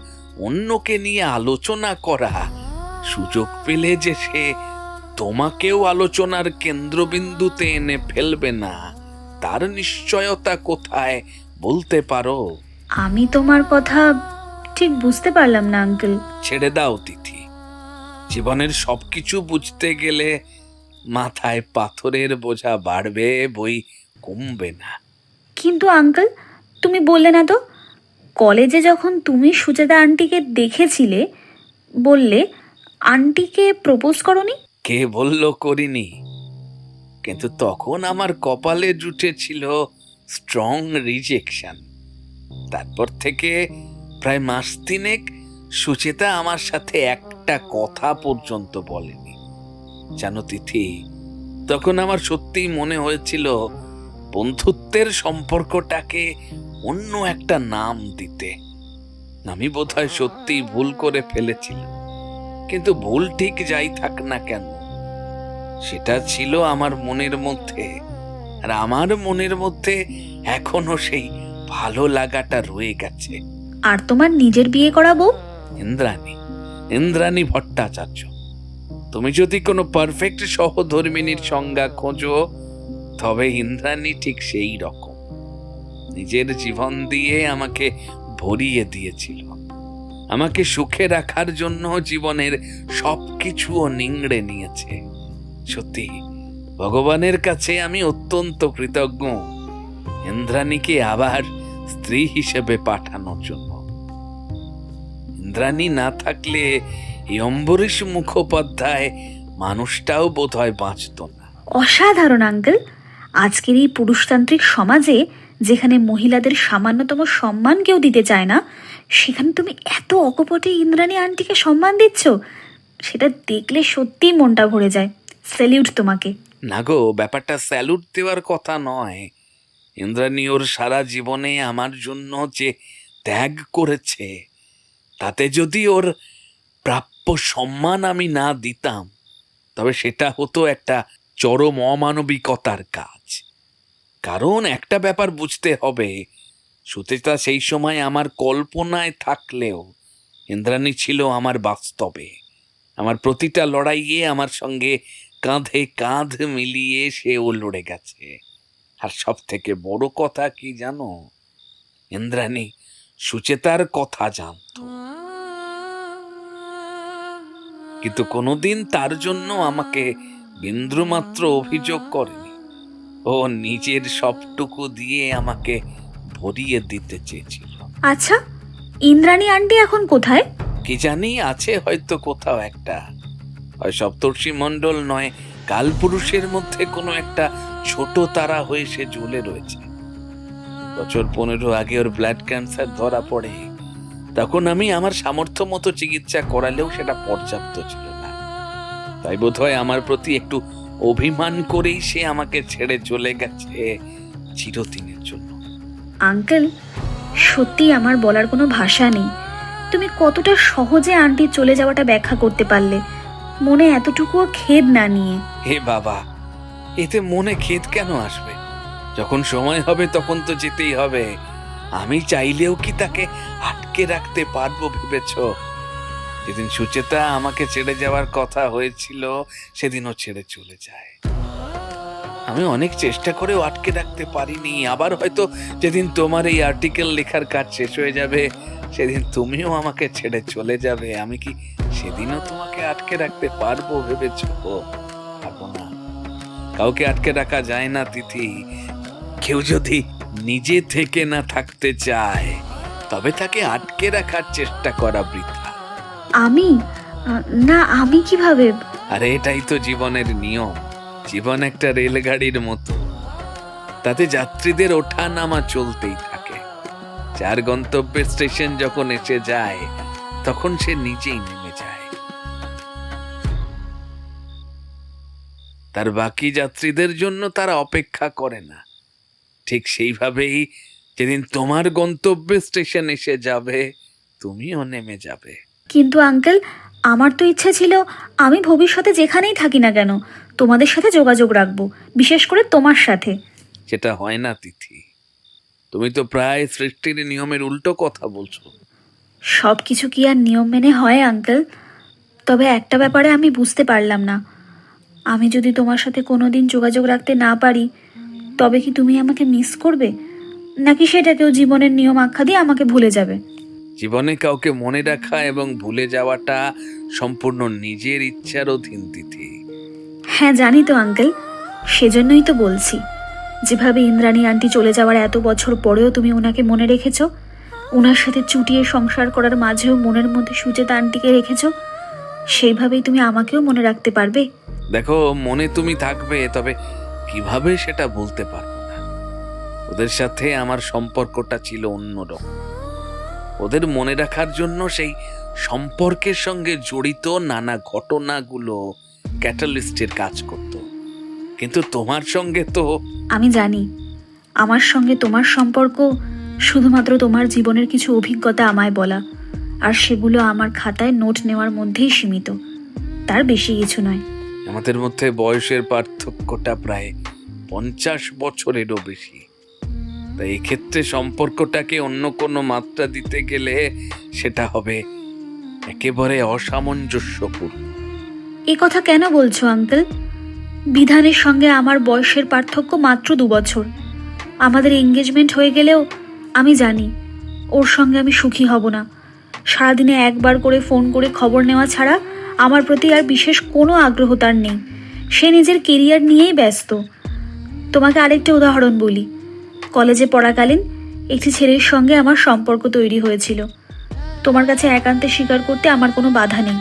Speaker 6: অন্যকে নিয়ে আলোচনা করা, সুযোগ পেলে যে সে তোমাকেও আলোচনার কেন্দ্রবিন্দুতে এনে ফেলবে না, তার নিশ্চয়তা কোথায় বলতে পারো?
Speaker 7: আমি তোমার কথা ঠিক বুঝতে পারলাম না আঙ্কেল।
Speaker 6: ছেড়ে দাও তিথি, জীবনের সবকিছু বুঝতে গেলে মাথায় পাথরের বোঝা বাড়বে, বই কমবে না।
Speaker 7: কিন্তু আঙ্কেল, তুমি বললে না তো কলেজে যখন তুমি সুচেতা আন্টিকে দেখেছিলে, বললে আন্টিকে প্রপোজ করনি?
Speaker 6: কে বলল করিনি? কিন্তু তখন আমার কপালে জুটেছিল স্ট্রং রিজেকশন। তারপর থেকে প্রায় মাস তিনেক সুচেতা আমার সাথে একটা কথা পর্যন্ত বলেনি। জানো তিথি, তখন আমার সত্যিই মনে হয়েছিল বন্ধুত্বের সম্পর্কটাকে অন্য একটা নাম দিতে। আমি বোধহয় সত্যিই ভুল করে ফেলেছিলাম, কিন্তু ভুল ঠিক যাই থাক না কেন, সেটা ছিল আমার মনের মধ্যে, আর আমার মনের মধ্যে এখনো সেই ভালো লাগাটা রয়ে গেছে।
Speaker 7: আর তোমার নিজের বিয়ে করাবো?
Speaker 6: ইন্দ্রাণী ভট্টাচার্য। তুমি যদি কোনো পারফেক্ট সহধর্মিনীর সংজ্ঞা খোঁজো, তবে ইন্দ্রাণী ঠিক সেই রকম। নিজের জীবন দিয়ে আমাকে ভরিয়ে দিয়েছিল, আমাকে সুখে রাখার জন্য জীবনের সবকিছুও নিংড়ে নিয়েছে। সত্যি ভগবানের কাছে আমি অত্যন্ত কৃতজ্ঞ ইন্দ্রাণীকে আবার স্ত্রী হিসেবে পাঠানোর জন্য। ইন্দ্রাণী না থাকলে এই অম্বরীশ মুখোপাধ্যায় মানুষটাও বোধহয় বাঁচত না।
Speaker 7: অসাধারণ আঙ্কেল, আজকের এই পুরুষতান্ত্রিক সমাজে যেখানে মহিলাদের সামান্যতম সম্মান কেউ দিতে চায় না, সেখানে তুমি এত অকপটে ইন্দ্রাণী আন্টিকে সম্মান দিচ্ছ, সেটা দেখলে সত্যিই মনটা ভরে যায়। স্যালিউট তোমাকে।
Speaker 6: না গো, ব্যাপারটা স্যালুট দেওয়ার কথা নয়। ইন্দ্রাণী ওর সারা জীবনে আমার জন্য যে ত্যাগ করেছে, তাতে যদি ওর প্রাপ্য সম্মান আমি না দিতাম, তবে সেটা হতো একটা চরম অমানবিকতার কাজ। কারণ একটা ব্যাপার বুঝতে হবে, সুচেতা সেই সময় আমার কল্পনায় থাকলেও ইন্দ্রাণী ছিল আমার বাস্তবে। আমার প্রতিটা লড়াইয়ে আমার সঙ্গে কাঁধে কাঁধ মিলিয়ে সেও লড়ে গেছে। আর সব থেকে বড় কথা কি জানো, ইন্দ্রাণী সুচেতার কথা জানতো, কিন্তু কোনোদিন তার জন্য আমাকে বিন্দুমাত্র অভিযোগ করেনি। ও নিজের সবটুকু দিয়ে আমাকে ভরিয়ে দিতে চেয়েছিল।
Speaker 7: আচ্ছা, ইন্দ্রাণী আন্টি এখন কোথায়?
Speaker 6: কি জানি, আছে হয়তো কোথাও একটা, হয় সপ্তর্ষি মণ্ডল, নয় কালপুরুষের মধ্যে কোনো একটা ছোট তারা হয়ে সে ঝুলে রয়েছে। বছর 15 আগে ওর ব্লাড ক্যান্সার ধরা পড়ে। তখন আমি আমার সামর্থ্য মতো চিকিৎসা করালেও সেটা পর্যাপ্ত ছিল না। তাই বোধহয় আমার প্রতি একটু অভিমান করেই সে আমাকে ছেড়ে চলে গেছে চিরদিনের জন্য।
Speaker 7: আঙ্কেল, সত্যি আমার বলার কোনো ভাষা নেই। তুমি কতটা সহজে আন্টির চলে যাওয়াটা ব্যাখ্যা করতে পারলে, মনে এতটুকুও খেদ না নিয়ে।
Speaker 6: হে বাবা, এতে মনে খেদ কেন আসবে? যখন সময় হবে তখন তো যেতেই হবে। আমি চাইলেও কি তাকে আটকে রাখতে পারবো ভেবেছ? যেদিন সুচেতা আমাকে ছেড়ে যাওয়ার কথা হয়েছিল সেদিনও ছেড়ে চলে যায়। আমি অনেক চেষ্টা করেও আটকে রাখতে পারিনি। আবার হয়তো যেদিন তোমার এই আর্টিকেল লেখার কাজ শেষ হয়ে যাবে সেদিন তুমিও আমাকে ছেড়ে চলে যাবে। আমি কি সেদিনও তোমাকে আটকে রাখতে পারবো ভেবেছ? পারবো না। কাউকে আটকে রাখা যায় না তিথি। কেউ যদি নিজে থেকে না থাকতে চায় তবে তাকে আটকে রাখার চেষ্টা করা বৃথা।
Speaker 7: আমি না, আমি কিভাবে?
Speaker 6: আরে এটাই তো জীবনের নিয়ম। জীবন একটা রেলগাড়ির মতো, তাতে যাত্রীদের ওঠা নামা চলতেই থাকে। যার গন্তব্যের স্টেশন যখন এসে যায় তখন সে নিজেই নেমে যায়। তার বাকি যাত্রীদের জন্য তারা অপেক্ষা করে না। ঠিক সেইভাবেই যেদিন তোমার গন্তব্যের স্টেশন এসে যাবে তুমিও নেমে যাবে।
Speaker 7: কিন্তু আঙ্কেল, আমার তো ইচ্ছে ছিল আমি ভবিষ্যতে যেখানেই থাকি না কেন তোমাদের সাথে যোগাযোগ রাখবো, বিশেষ করে তোমার সাথে।
Speaker 6: সেটা হয় না তিথি। তুমি তো প্রায় সৃষ্টির নিয়মের উল্টো কথা বলছো।
Speaker 7: সব কিছু কি আর নিয়ম মেনে হয় আঙ্কেল? তবে একটা ব্যাপারে আমি বুঝতে পারলাম না, আমি যদি তোমার সাথে কোনোদিন যোগাযোগ রাখতে না পারি তবে কি তুমি আমাকে মিস করবে, নাকি সেটাকেও জীবনের নিয়ম আখ্যা দিয়ে আমাকে ভুলে যাবে?
Speaker 6: জীবনে কাউকে মনে রাখা এবং ভুলে যাওয়াটা সম্পূর্ণ নিজের ইচ্ছার অধীন তিথি।
Speaker 7: হ্যাঁ জানি তো আঙ্কেল, সেজন্যই তো বলছি, যেভাবে ইন্দ্রাণী আন্টি চলে যাওয়ার এত বছর পরেও তুমি ওনাকে মনে রেখেছো, ওনার সাথে চুটিয়ে সংসার করার মাঝেও মনের মধ্যে সুচেতা আন্টিকে রেখেছো, সেইভাবেই তুমি আমাকেও মনে রাখতে পারবে?
Speaker 6: দেখো, মনে তুমি থাকবে, তবে কিভাবে সেটা বলতে পারবো না। ওদের সাথে আমার সম্পর্কটা ছিল অন্যরকম। ওদের মনে রাখার জন্য সেই সম্পর্কের সঙ্গে জড়িত নানা ঘটনাগুলো ক্যাটালিস্টের কাজ করত। কিন্তু তোমার সঙ্গে তো
Speaker 7: আমি জানি আমার সঙ্গে তোমার সম্পর্ক শুধুমাত্র তোমার জীবনের কিছু অভিজ্ঞতা আমায় বলা, আর সেগুলো আমার খাতায় নোট নেওয়ার মধ্যেই সীমিত, তার বেশি কিছু নয়।
Speaker 6: আমাদের মধ্যে বয়সের পার্থক্যটা প্রায় 50 বছরেরও বেশি। তাই এক্ষেত্রে সম্পর্কটাকে অন্য কোনো মাত্রা দিতে গেলে সেটা হবে একেবারে অসামঞ্জস্যপূর্ণ।
Speaker 7: এ কথা কেন বলছো আঙ্কেল? বিধানের সঙ্গে আমার বয়সের পার্থক্য মাত্র 2 বছর। আমাদের এঙ্গেজমেন্ট হয়ে গেলেও আমি জানি ওর সঙ্গে আমি সুখী হব না। সারাদিনে একবার করে ফোন করে খবর নেওয়া ছাড়া আমার প্রতি আর বিশেষ কোনো আগ্রহ তার নেই। সে নিজের কেরিয়ার নিয়েই ব্যস্ত। তোমাকে আরেকটি উদাহরণ বলি, কলেজে পড়াকালীন একটি ছেলের সঙ্গে আমার সম্পর্ক তৈরি হয়েছিল। তোমার কাছে একান্তে স্বীকার করতে আমার কোনো বাধা নেই।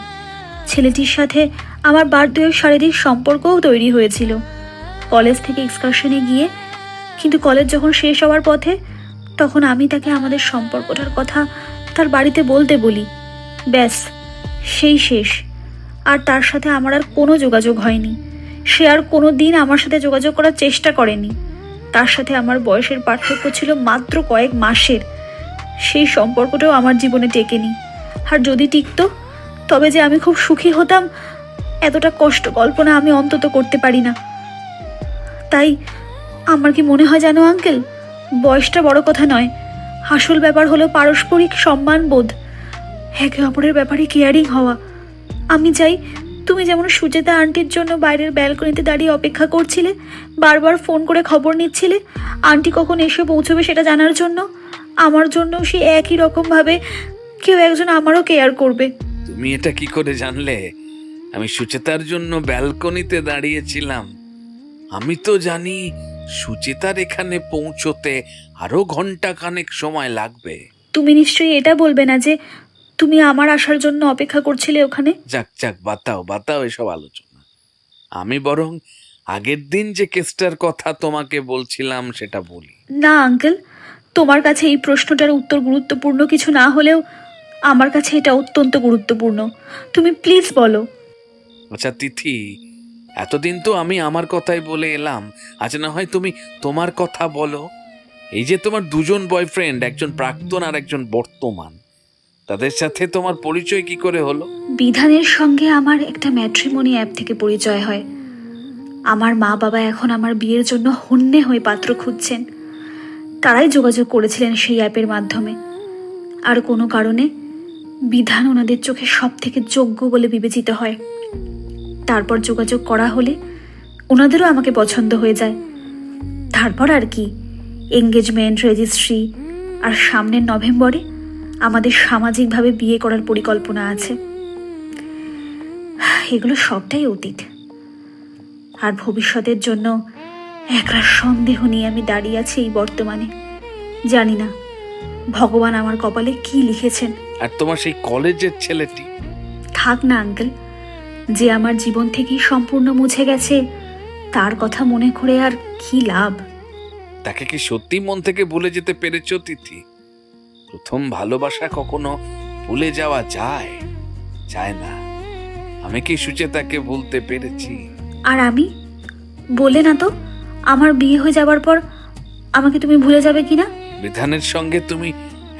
Speaker 7: ছেলেটির সাথে আমার বার্ধক্যের শারীরিক সম্পর্কও তৈরি হয়েছিল কলেজ থেকে এক্সকারশনে গিয়ে। কিন্তু কলেজ যখন শেষ হওয়ার পথে, তখন আমি তাকে আমাদের সম্পর্কটার কথা তার বাড়িতে বলতে বলি। ব্যাস, সেই শেষ। আর তার সাথে আমার আর কোনো যোগাযোগ হয়নি। সে আর কোনো দিন আমার সাথে যোগাযোগ করার চেষ্টা করেনি। তার সাথে আমার বয়সের পার্থক্য ছিল মাত্র কয়েক মাসের। সেই সম্পর্কটাও আমার জীবনে টেকেনি। আর যদি টিকতো তবে যে আমি খুব সুখী হতাম, এতটা কষ্ট কল্পনা আমি অন্তত করতে পারি না। তাই আমার কি মনে হয় জানো আঙ্কেল, বয়সটা বড় কথা নয়, আসল ব্যাপার হলো পারস্পরিক সম্মান বোধ, একে অপরের ব্যাপারে কেয়ারিং হওয়া। আমি চাই তুমি যেমন সুচেতা আন্টির জন্য বাইরের ব্যালকনিতে দাঁড়িয়ে অপেক্ষা করছিলে, বারবার ফোন করে খবর নিচ্ছিলে আন্টি কখন এসে পৌঁছবে সেটা জানার জন্য, আমার জন্য সে একই রকমভাবে কেউ একজন আমারও কেয়ার করবে।
Speaker 6: তুমি এটা কি করে জানলে আমি সুচেতার জন্য ব্যালকনিতে দাঁড়িয়েছিলাম? আমি তো জানি সুচেতার এখানে পৌঁছতে আরো ঘন্টা খানেক সময় লাগবে।
Speaker 7: তুমি নিশ্চয়ই এটা বলবে না যে তুমি আমার আসার জন্য অপেক্ষা করছিলে ওখানে?
Speaker 6: যাক যাক, বাতাও বাতাও এসব আলোচনা। আমি বরং আগের দিন যে কেসটার কথা তোমাকে বলছিলাম সেটা বলি।
Speaker 7: না আঙ্কেল, তোমার কাছে এই প্রশ্নটার উত্তর গুরুত্বপূর্ণ কিছু না হলেও আমার কাছে এটা অত্যন্ত গুরুত্বপূর্ণ। তুমি প্লিজ বলো।
Speaker 6: আচ্ছা তিথি, এতদিন তো আমি আমার কথাই বলে এলাম, আজ না হয় তুমি তোমার কথা বলো। এই যে তোমার দুজন বয়ফ্রেন্ড, একজন প্রাক্তন আর একজন বর্তমান, তাদের সাথে তোমার পরিচয় কি করে হলো?
Speaker 7: বিধানের সঙ্গে আমার একটা ম্যাট্রিমনি অ্যাপ থেকে পরিচয় হয়। আমার মা বাবা এখন আমার বিয়ের জন্য হন্যে হয়ে পাত্র খুঁজছেন। তারাই যোগাযোগ করেছিলেন সেই অ্যাপের মাধ্যমে। আর কোনো কারণে বিধান ওনাদের চোখে সব থেকে যোগ্য বলে বিবেচিত হয়। তারপর যোগাযোগ করা হলে ওনাদেরও আমাকে পছন্দ হয়ে যায়। তারপর আর কি, এঙ্গেজমেন্ট, রেজিস্ট্রি, আর সামনের নভেম্বরে আমাদের সামাজিকভাবে বিয়ে করার পরিকল্পনা আছে। এগুলো সবটাই অতীত। আর ভবিষ্যতের জন্য একরাশ সন্দেহ নিয়ে আমি দাঁড়িয়ে আছি এই বর্তমানে। জানি না ভগবান আমার কপালে কি লিখেছেন।
Speaker 6: আর তোমার সেই কলেজের ছেলেটি?
Speaker 7: থাক না আঙ্কেল, যে আমার জীবন থেকেই সম্পূর্ণ মুছে গেছে তার কথা মনে করে আর কি লাভ।
Speaker 6: তাকে কি সত্যি মন থেকে ভুলে যেতে পেরেছো তিথি? প্রথম ভালোবাসা কখনো ভুলে যাওয়া যায়? যায় না। আমি কি সুচেতাকে ভুলতে পেরেছি?
Speaker 7: আর আমি বলে না তো, আমার বিয়ে হয়ে যাবার পর আমাকে তুমি ভুলে যাবে কিনা?
Speaker 6: বিধানের সঙ্গে তুমি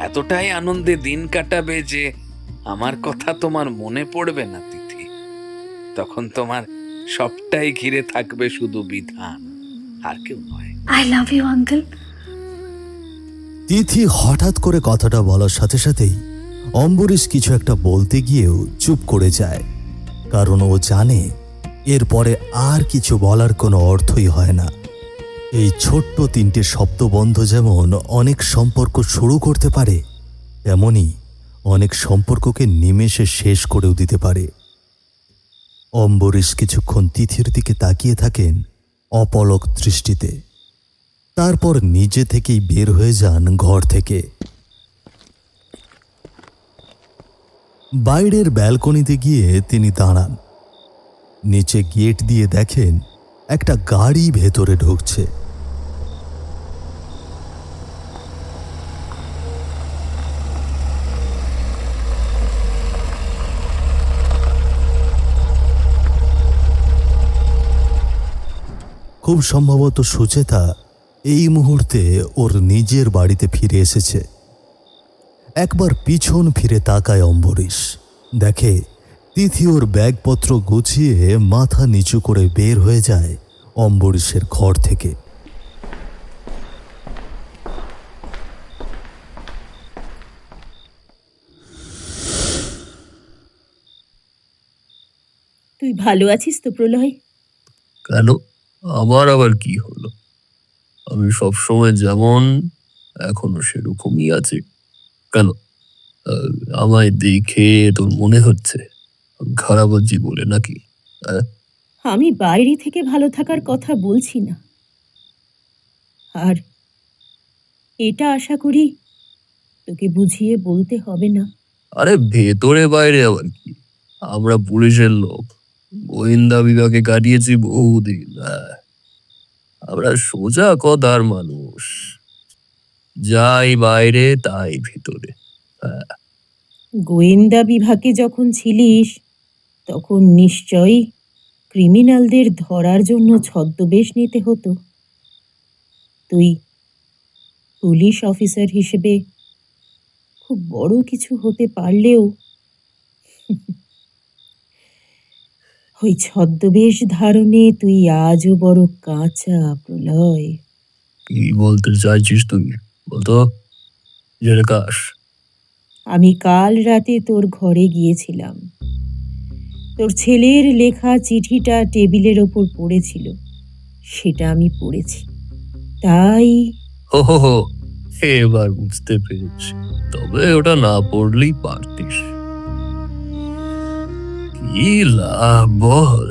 Speaker 6: এতটাই আনন্দে দিন কাটাবে যে আমার কথা তোমার মনে পড়বে না তিথি। তখন তোমার সবটাই ঘিরে থাকবে শুধু বিধান, আর কেউ নয়।
Speaker 7: I love you uncle.
Speaker 1: Tithi হঠাৎ করে কথাটা বলার সাথে সাথেই অম্বরীশ কিছু একটা বলতে গিয়েও চুপ করে যায়, কারণ ও জানে এরপরে আর কিছু বলার কোনো অর্থই হয় না। এই ছোট্ট তিনটে শব্দবন্ধ যেমন অনেক সম্পর্ক শুরু করতে পারে, তেমনি অনেক সম্পর্ককে নিমেষে শেষ করেও দিতে পারে। অম্বরীশ কিছুক্ষণ তিথির দিকে তাকিয়ে থাকেন অপলক দৃষ্টিতে, তারপর নিজে থেকেই বের হয়ে যান ঘর থেকে। বাইরের ব্যালকনিতে গিয়ে তিনি দাঁড়ান। নিচে গেট দিয়ে দেখেন একটা গাড়ি ভেতরে ঢুকছে। খুব সম্ভবত সুচেতা এই মুহূর্তে ওর নিজের বাড়িতে ফিরে এসেছে। একবার পিছন ফিরে তাকায় অম্বরীশ, দেখে তিথি ওর ব্যাগপত্র গুছিয়ে মাথা নিচু করে বের হয়ে যায় অম্বরীশের ঘর থেকে।
Speaker 8: তুই ভালো আছিস তো প্রলয়?
Speaker 5: কেন, আমার আবার কি হলো? আমি সবসময় যেমন এখনো সেরকমই আছি। কেন, আমায় দেখে তোর মনে হচ্ছে আমি খারাপ আছি বলে নাকি?
Speaker 8: আমি বাইরে থেকে ভালো থাকার কথা বলছি না, আর এটা আশা করি তোকে বুঝিয়ে বলতে হবে না।
Speaker 5: আরে ভেতরে বাইরে আবার কি, আমরা পুলিশের লোক, গোয়েন্দা বিভাগে কাটিয়েছি বহুদিন। আমরা সোজা কথার মানুষ, যাই বাইরে তাই ভিতরে।
Speaker 8: গোয়েন্দা বিভাগে যখন ছিলিস তখন নিশ্চয়ই ক্রিমিনালদের ধরার জন্য ছদ্মবেশ নিতে হতো। তুই পুলিশ অফিসার হিসেবে খুব বড় কিছু হতে পারলেও ওই ছদ্মবেশ ধারণে তুই আজও বড় কাঁচা প্রলয়।
Speaker 5: কি বলতে চাইছিস তুই? বলতো জেরেকাশ।
Speaker 8: আমি কাল রাতে তোর ঘরে গিয়েছিলাম। তোর ছেলের লেখা চিঠিটা টেবিলের ওপর পড়েছিল, সেটা আমি পড়েছি। তাই
Speaker 5: হো হো হো, এবার বুঝতে পেরেছি। তবে ওটা না পড়লেই পারতিস। কি লাভ বল?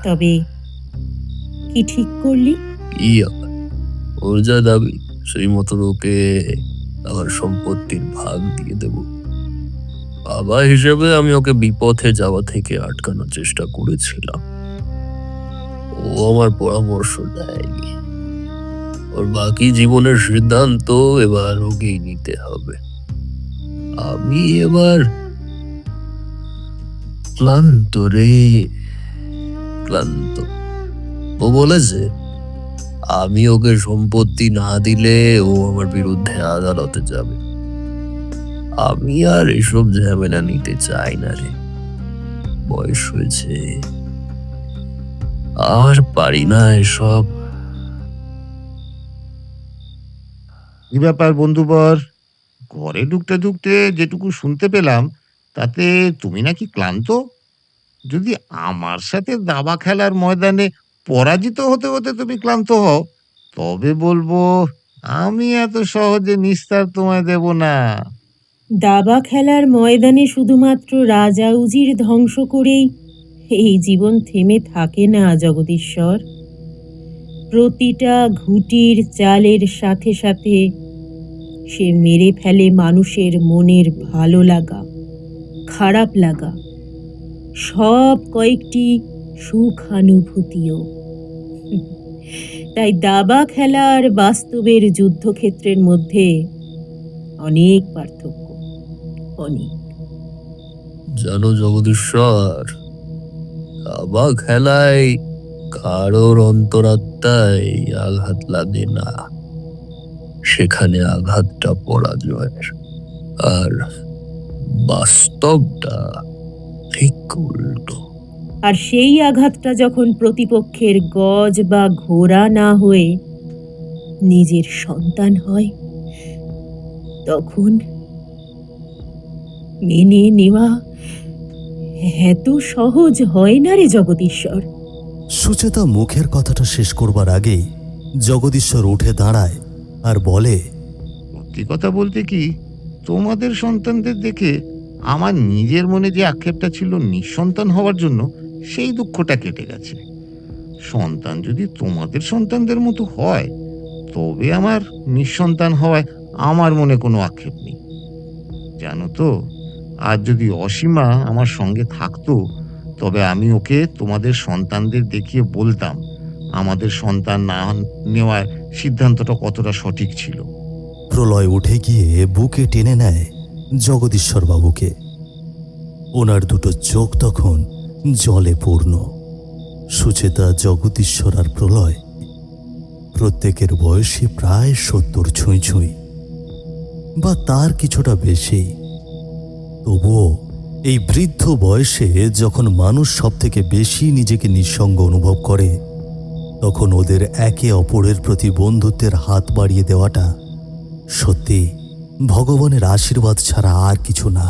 Speaker 8: তবে কি ঠিক করলি?
Speaker 5: কি আবার, ওর যা দাবি সেই মতো ওকে আমার সম্পত্তির ভাগ দিয়ে দেব। বাবা হিসেবে আমি ওকে বিপথে যাওয়া থেকে আটকানোর চেষ্টা করেছিলাম, ও আমার পরামর্শ দেয়নি। ওর বাকি জীবনের সিদ্ধান্ত এবার ওকেই নিতে হবে। আমি এবার ক্লান্ত রে, ক্লান্ত। ও বলেছে আমি ওকে সম্পত্তি না দিলে ও আমার বিরুদ্ধে আদালতে যাবে। আমি আর এসব ঝামেলা নিতে চাই না রে, বয়স হয়েছে, আর পারি না এসব।
Speaker 4: কি ব্যাপার বন্ধুবর, ঘরে ঢুকতে ঢুকতে যেটুকু শুনতে পেলাম তাতে তুমি নাকি ক্লান্ত? যদি আমার সাথে দাবা খেলার ময়দানে পরাজিত হতে হতে তুমি ক্লান্ত হও, তবে বলবো আমি এত সহজে নিস্তার তোমায় দেব না।
Speaker 8: দাবা খেলার ময়দানে শুধুমাত্র রাজা উজির ধ্বংস করেই এই জীবন থেমে থাকে না জগদীশ্বর। প্রতিটা ঘুঁটির চালের সাথে সাথে সে মেরে ফেলে মানুষের মনের ভালো লাগা, খারাপ লাগা, সব কয়েকটি সুখানুভূতিও। তাই দাবা খেলা আর বাস্তবের যুদ্ধক্ষেত্রের মধ্যে অনেক পার্থক্য, অনেক।
Speaker 5: জানো জগদীশ্বর, দাবা খেলায় কারোর অন্তরাত্মায় আঘাত লাগে না, সেখানে আঘাতটা পরাজয়ের। আর বাস্তবটা ঠিক উল্টো।
Speaker 8: আর সেই আঘাতটা যখন প্রতিপক্ষের গজ বা ঘোড়া না হয়ে নিজের সন্তান হয়, তখন মেনে নেওয়া এত সহজ হয় না রে জগদীশ্বর।
Speaker 1: সুচেতা মুখের কথাটা শেষ করবার আগেই জগদীশ্বর উঠে দাঁড়ায় আর বলে,
Speaker 4: সত্যি কথা বলতে কি, তোমাদের সন্তানদের দেখে আমার নিজের মনে যে আক্ষেপটা ছিল নিঃসন্তান হওয়ার জন্য, সেই দুঃখটা কেটে গেছে। সন্তান যদি তোমাদের সন্তানদের মতো হয়, তবে আমার নিঃসন্তান হওয়ায় আমার মনে কোনো আক্ষেপ নেই। জানো তো, আজ যদি অসীমা আমার সঙ্গে থাকতো, তবে আমি ওকে তোমাদের সন্তানদের দেখিয়ে বলতাম আমাদের সন্তান না নেওয়ার সিদ্ধান্তটা কতটা সঠিক ছিল।
Speaker 1: প্রলয় উঠে গিয়ে বুকে টেনে নেয় জগদীশ্বর বাবুকে। ওনার দুটো চোখ তখন জলে পূর্ণ। সুচেতা, জগদীশ্বর আর প্রলয় প্রত্যেকের বয়সী প্রায় 70 ছুঁই ছুঁই বা তার কিছুটা বেশি। তবুও এই বৃদ্ধ বয়সে যখন মানুষ সব থেকে বেশি নিজেকে নিঃসঙ্গ অনুভব করে, তখন ওদের একে অপরের প্রতি বন্ধুত্বের হাত বাড়িয়ে দেওয়াটা সত্যি ভগবানের আশীর্বাদ ছাড়া আর কিছু না।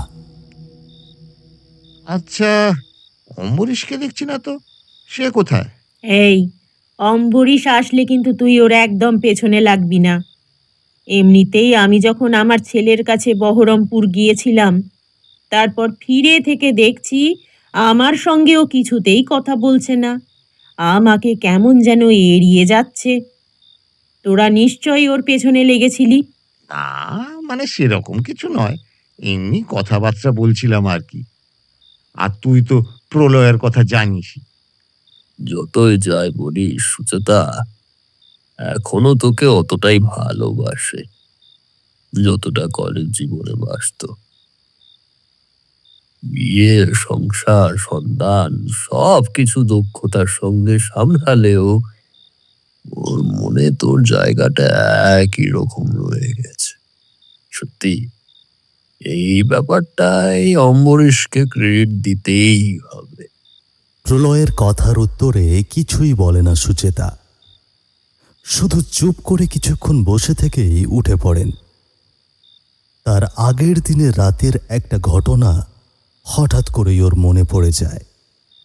Speaker 4: আচ্ছা, অম্বরীশকে দেখছি না তো, সে কোথায়?
Speaker 8: এই, অম্বরীশ আসলে কিন্তু তুই ওর একদম পেছনে লাগবি না। এমনিতেই আমি যখন আমার ছেলের কাছে বহরমপুর গিয়েছিলাম, তারপর ফিরে থেকে দেখছি আমার সঙ্গেও কিছুতেই কথা বলছে না, আমাকে কেমন যেন এড়িয়ে যাচ্ছে। তোরা নিশ্চয়ই ওর পেছনে লেগেছিলি।
Speaker 4: না, মানে সেরকম কিছু নয়, এমনি কথাবার্তা বলছিলাম আর কি। আর তুই তো প্রলয়ের কথা জানিসই।
Speaker 5: যতই যাই বলি সুচেতা এখনো তোকে অতটাই ভালোবাসে যতটা কলেজ জীবনে বাসত। বিয়ে, সংসার, সন্তান সব কিছু দক্ষতার সঙ্গে সামলালেও ওর মনে তোর জায়গাটা একই রকম রয়ে গেছে। সত্যি এই ব্যাপারটাই অম্বরীশকে ক্রেডিট দিতেই হবে।
Speaker 1: প্রলয়ের কথার উত্তরে কিছুই বলে না সুচেতা, শুধু চুপ করে কিছুক্ষণ বসে থেকেই উঠে পড়েন। তার আগের দিনের রাতের একটা ঘটনা হঠাৎ করেই ওর মনে পড়ে যায়।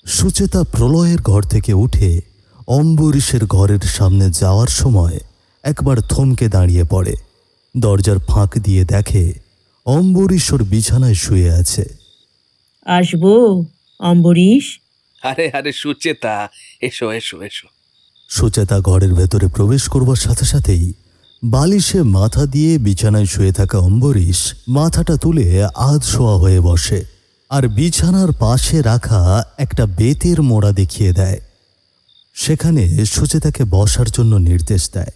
Speaker 1: সুচেতা প্রলয়ের ঘর থেকে উঠে অম্বরীশের ঘরের সামনে যাওয়ার সময় একবার থমকে দাঁড়িয়ে পড়ে। দরজার ফাঁক দিয়ে দেখে অম্বরীশ ওর বিছানায় শুয়ে আছে।
Speaker 8: আসবো অম্বরীশ?
Speaker 6: আরে আরে সুচেতা, এসো এসো এসো।
Speaker 1: সুচেতা ঘরের ভেতরে প্রবেশ করবার সাথে সাথেই বালিশে মাথা দিয়ে বিছানায় শুয়ে থাকা অম্বরীশ মাথাটা তুলে আধ শোয়া হয়ে বসে আর বিছানার পাশে রাখা একটা বেতের মোড়া দেখিয়ে দেয়। সেখানে সুচেতাকে বসার জন্য নির্দেশ দেয়।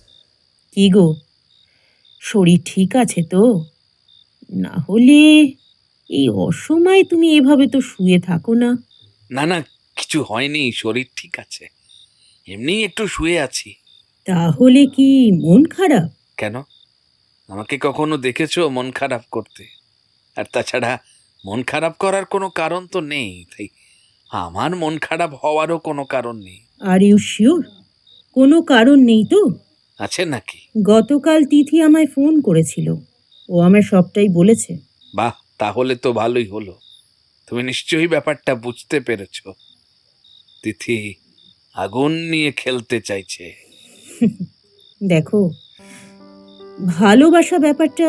Speaker 8: কি গো, শরীর ঠিক আছে তো? না হলে এই অসময়ে তুমি এভাবে তো শুয়ে থাকো না।
Speaker 6: না না, কিছু হয়নি, শরীর ঠিক আছে, এমনি একটু শুয়ে আছি।
Speaker 8: তাহলে কি মন খারাপ?
Speaker 6: কেন, আমাকে কখনো দেখেছো মন খারাপ করতে? আর তাছাড়া মন খারাপ করার কোনো কারণ তো নেই, তাই আমার মন খারাপ হওয়ারও কোনো কারণ নেই।
Speaker 8: আর ইউ শিওর কোনো কারণ নেই তো?
Speaker 6: আছে নাকি?
Speaker 8: গতকাল তিথি আমায় ফোন করেছিল, ও আমায় সবটাই বলেছে।
Speaker 6: বাহ, তাহলে তো ভালোই হলো। তুমি নিশ্চয়ই ব্যাপারটা বুঝতে পেরেছো। তিথি আগুন নিয়ে খেলতে চাইছে।
Speaker 8: দেখো, ভালোবাসা ব্যাপারটা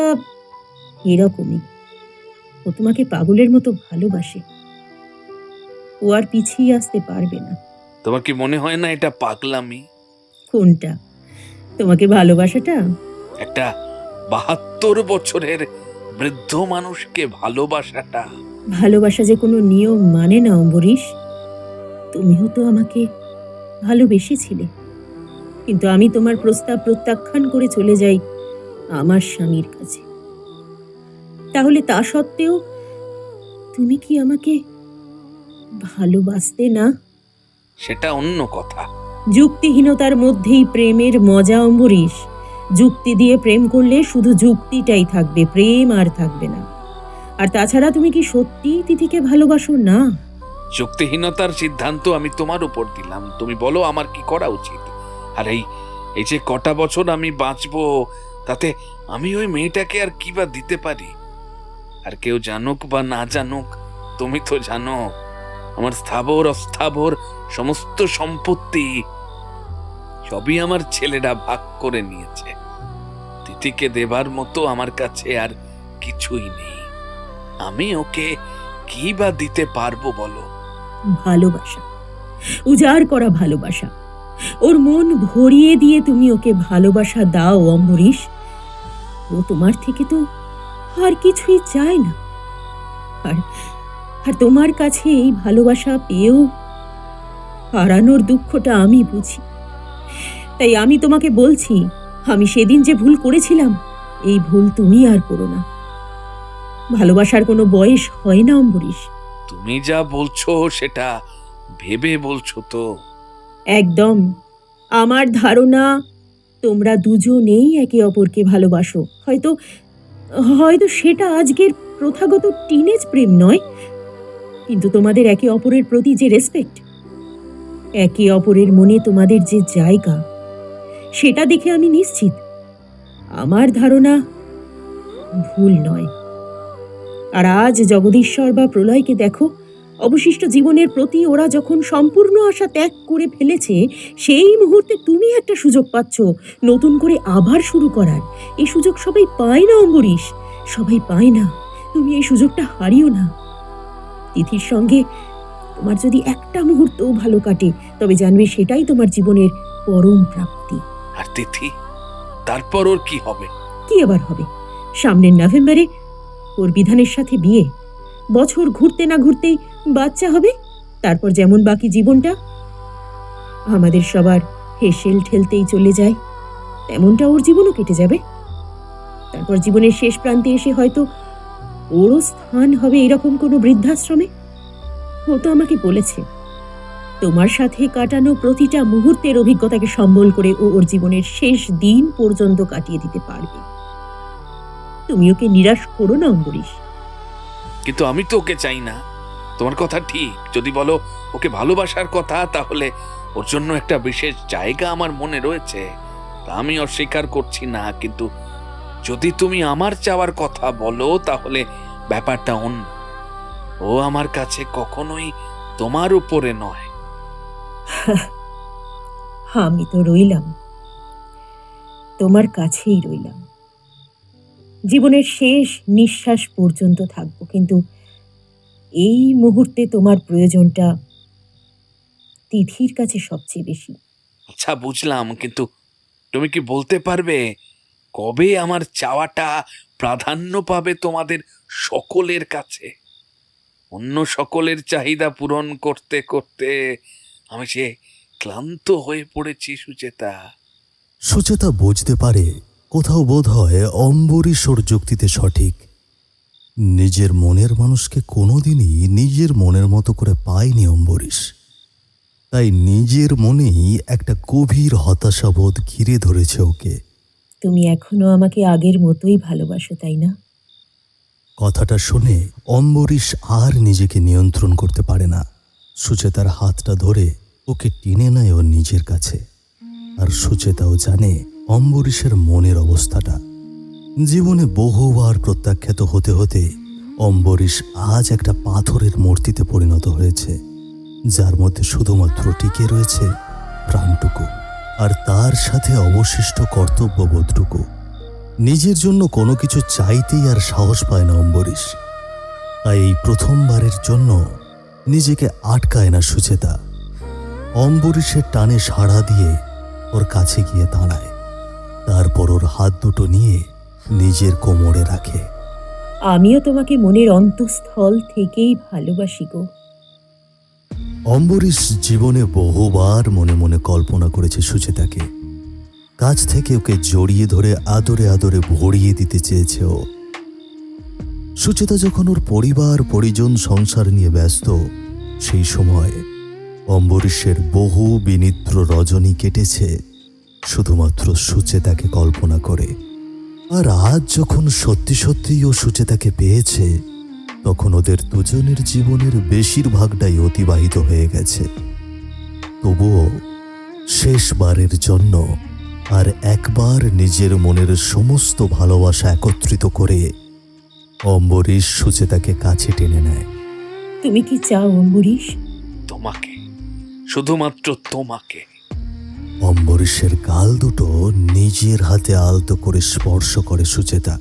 Speaker 8: এরকমই। ও তোমাকে পাগলের মতো ভালোবাসে, ও আর পিছিয়ে আসতে পারবে না।
Speaker 6: তোমার কি মনে হয় না এটা পাগলামি?
Speaker 8: কোনটা? তোমাকে ভালোবাসাটা?
Speaker 6: একটা 72 বছরের বৃদ্ধ মানুষকে ভালোবাসাটা?
Speaker 8: ভালোবাসা যে কোনো নিয়ম মানে না অম্বরীশ। তুমিও তো আমাকে ভালোবেসেছিলে, কিন্তু আমি তোমার প্রস্তাব প্রত্যাখ্যান করে চলে যাই আমার স্বামীর কাছে। তাহলে তা সত্ত্বেও তুমি কি আমাকে ভালোবাসতে না?
Speaker 6: সেটা অন্য কথা।
Speaker 8: যুক্তিহীনতার মধ্যেই প্রেমের মজা অম্বরীশ। যুক্তি দিয়ে প্রেম করলে শুধু যুক্তিটাই থাকবে, প্রেম আর থাকবে না। আর তাছাড়া তুমি কি সত্যিই তিথিকে ভালোবাসো না?
Speaker 6: যুক্তিহীনতার সিদ্ধান্ত আমি তোমার উপর দিলাম, তুমি বলো আমার কি করা উচিত। আর এই এই যে কটা বছর আমি বাঁচবো, তাতে আমি ওই মেয়েটাকে আর কি বা দিতে পারি? আর কেউ জানুক বা না জানুক, তুমি তো জানো আমার স্থাবর অস্থাবর সমস্ত সম্পত্তি সবই আমার ছেলেরা ভাগ করে নিয়েছে। তিথিকে দেবার মতো আমার কাছে আর কিছুই নেই। আমি ওকে কি বা দিতে পারবো বলো?
Speaker 8: ভালোবাসা, উজাড় করা ভালোবাসা। ওর মন ভরিয়ে দিয়ে তুমি ওকে ভালোবাসা দাও অম্বরীশ। ও তোমার থেকে তো আর কিছুই চায় না। আর আর তোমার কাছে এই ভালোবাসা পেয়েও হারানোর দুঃখটা আমি বুঝি। তাই আমি তোমাকে বলছি, আমি সেদিন যে ভুল করেছিলাম, এই ভুল তুমি আর করো না। ভালোবাসার কোনো বয়স হয় না অম্বরীশ।
Speaker 6: তুমি যা বলছো সেটা ভেবে বলছো তো?
Speaker 8: একদম। আমার ধারণা তোমরা দুজনেই একে অপরকে ভালোবাসো। হয়তো হয়তো সেটা আজকের প্রথাগত টিনেজ প্রেম নয়, কিন্তু তোমাদের একে অপরের প্রতি যে রেসপেক্ট, একে অপরের মনে তোমাদের যে জায়গা, সেটা দেখে আমি নিশ্চিত আমার ধারণা ভুল নয়। আর আজ জগদীশ্বর বা প্রলয়কে দেখো, অবশিষ্ট জীবনের প্রতি ওরা যখন সম্পূর্ণ আশা ত্যাগ করে ফেলেছে, সেই মুহূর্তে তুমি একটা সুযোগ পাচ্ছ নতুন করে আবার শুরু করার। এই সুযোগ সবাই পায় না অম্বরীশ, সবাই পায় না। তুমি এই সুযোগটা হারিও না। তিথির সঙ্গে তোমার যদি একটা মুহূর্তও ভালো কাটে, তবে জানবে সেটাই তোমার জীবনের পরম প্রাপ্তি।
Speaker 6: আর তিথি, তারপর ওর কি হবে?
Speaker 8: কি আবার হবে? সামনের নভেম্বরে ওর বিধানের সাথে বিয়ে। বছর ঘুরতে না ঘুরতেই বাচ্চা হবে। তারপর যেমন বাকি জীবনটা আমাদের সবার হেসেল ঠেলতেই চলে যায়, তেমনটা ওর জীবনও কেটে যাবে। তারপর জীবনের শেষ প্রান্তে এসে হয়তো ওরও স্থান হবে এরকম কোনো বৃদ্ধাশ্রমে। ও তো আমাকে বলেছে, তোমার সাথে কাটানো প্রতিটা মুহূর্তের অভিজ্ঞতাকে সম্বল করে ও ওর জীবনের শেষ দিন পর্যন্ত কাটিয়ে দিতে পারবে। তুমি ওকে নিরাশ করো না অম্বরীশ।
Speaker 6: কিন্তু আমি তো ওকে চাই না। তোমার কথা ঠিক, যদি বলো ওকে ভালোবাসার কথা, তাহলে ওর জন্য একটা বিশেষ জায়গা আমার মনে রয়েছে, তা আমি অস্বীকার করছি না। কিন্তু যদি তুমি আমার চাওয়ার কথা বলো, তাহলে ব্যাপারটা অন্য। ও আমার কাছে কখনোই তোমার উপরে নয়।
Speaker 8: আমি তো রইলাম, তোমার কাছেই রইলাম। জীবনের শেষ নিঃশ্বাস পর্যন্ত থাকবো, কিন্তু এই মুহূর্তে তোমার প্রয়োজনটা তিথির কাছে সবচেয়ে বেশি।
Speaker 6: আচ্ছা বুঝলাম, কিন্তু তুমি কি বলতে পারবে কবে আমার চাওয়াটা প্রাধান্য পাবে তোমাদের সকলের কাছে? অন্য সকলের চাহিদা পূরণ করতে করতে আমি সে ক্লান্ত হয়ে পড়েছি সুচেতা।
Speaker 1: সুচেতা বুঝতে পারে কোথাও বোধ হয় অম্বরীশ ওর যুক্তিতে সঠিক। নিজের মনের মানুষকে কোনোদিনই নিজের মনের মতো করে পায়নি অম্বরীশ। তাই নিজের মনেই একটা গভীর হতাশাবোধ ঘিরে ধরেছে ওকে।
Speaker 8: তুমি এখনো আমাকে আগের মতোই ভালোবাসো, তাই না?
Speaker 1: কথাটা শুনে অম্বরীশ আর নিজেকে নিয়ন্ত্রণ করতে পারে না। সুচেতার হাতটা ধরে ওকে টেনে নেয় ওর নিজের কাছে। আর সুচেতাও জানে অম্বরীশের মনের অবস্থাটা। জীবনে বহুবার প্রত্যাখ্যাত হতে হতে অম্বরীশ আজ একটা পাথরের মূর্তিতে পরিণত হয়েছে, যার মধ্যে শুধুমাত্র টিকে রয়েছে প্রাণটুকু আর তার সাথে অবশিষ্ট কর্তব্যবোধটুকু। নিজের জন্য কোনো কিছু চাইতেই আর সাহস পায় না অম্বরীশ। তাই এই প্রথমবারের জন্য নিজেকে আটকায় না সুচেতা। অম্বরীশের টানে সাড়া দিয়ে ওর কাছে গিয়ে দাঁড়ায়, তারপর ওর হাত দুটো নিয়ে নিজের কোমরে রাখে।
Speaker 8: আমিও তোমাকে মনের অন্তঃস্থল থেকেই ভালোবাসি গো।
Speaker 1: অম্বরীশ জীবনে বহুবার মনে মনে কল্পনা করেছে সুচেতাকে। কাছ থেকে ওকে জড়িয়ে ধরে আদরে আদরে ভরিয়ে দিতে চেয়েছে ও। সুচেতা যখন ওর পরিবার পরিজন সংসার নিয়ে ব্যস্ত, সেই সময় অম্বরীশের বহু বিনিদ্র রজনী কেটেছে শুধুমাত্র সুচেতাকে কল্পনা করে। আর আজ যখন সত্যি সত্যিই ও সুচেতাকে পেয়েছে, তখন ওদের দুজনের জীবনের বেশিরভাগটাই অতিবাহিত হয়ে গেছে। তবুও শেষবারের জন্য আর একবার নিজের মনের সমস্ত ভালোবাসা একত্রিত করে অম্বরীশ সুচেতাকে কাছে টেনে নেয়।
Speaker 8: তুমি কি চাও অম্বরীশ?
Speaker 6: তোমাকে, শুধুমাত্র তোমাকে।
Speaker 1: অম্বরীশের গাল দুটো নিজের হাতে আলতো করে স্পর্শ করে সুচেতা,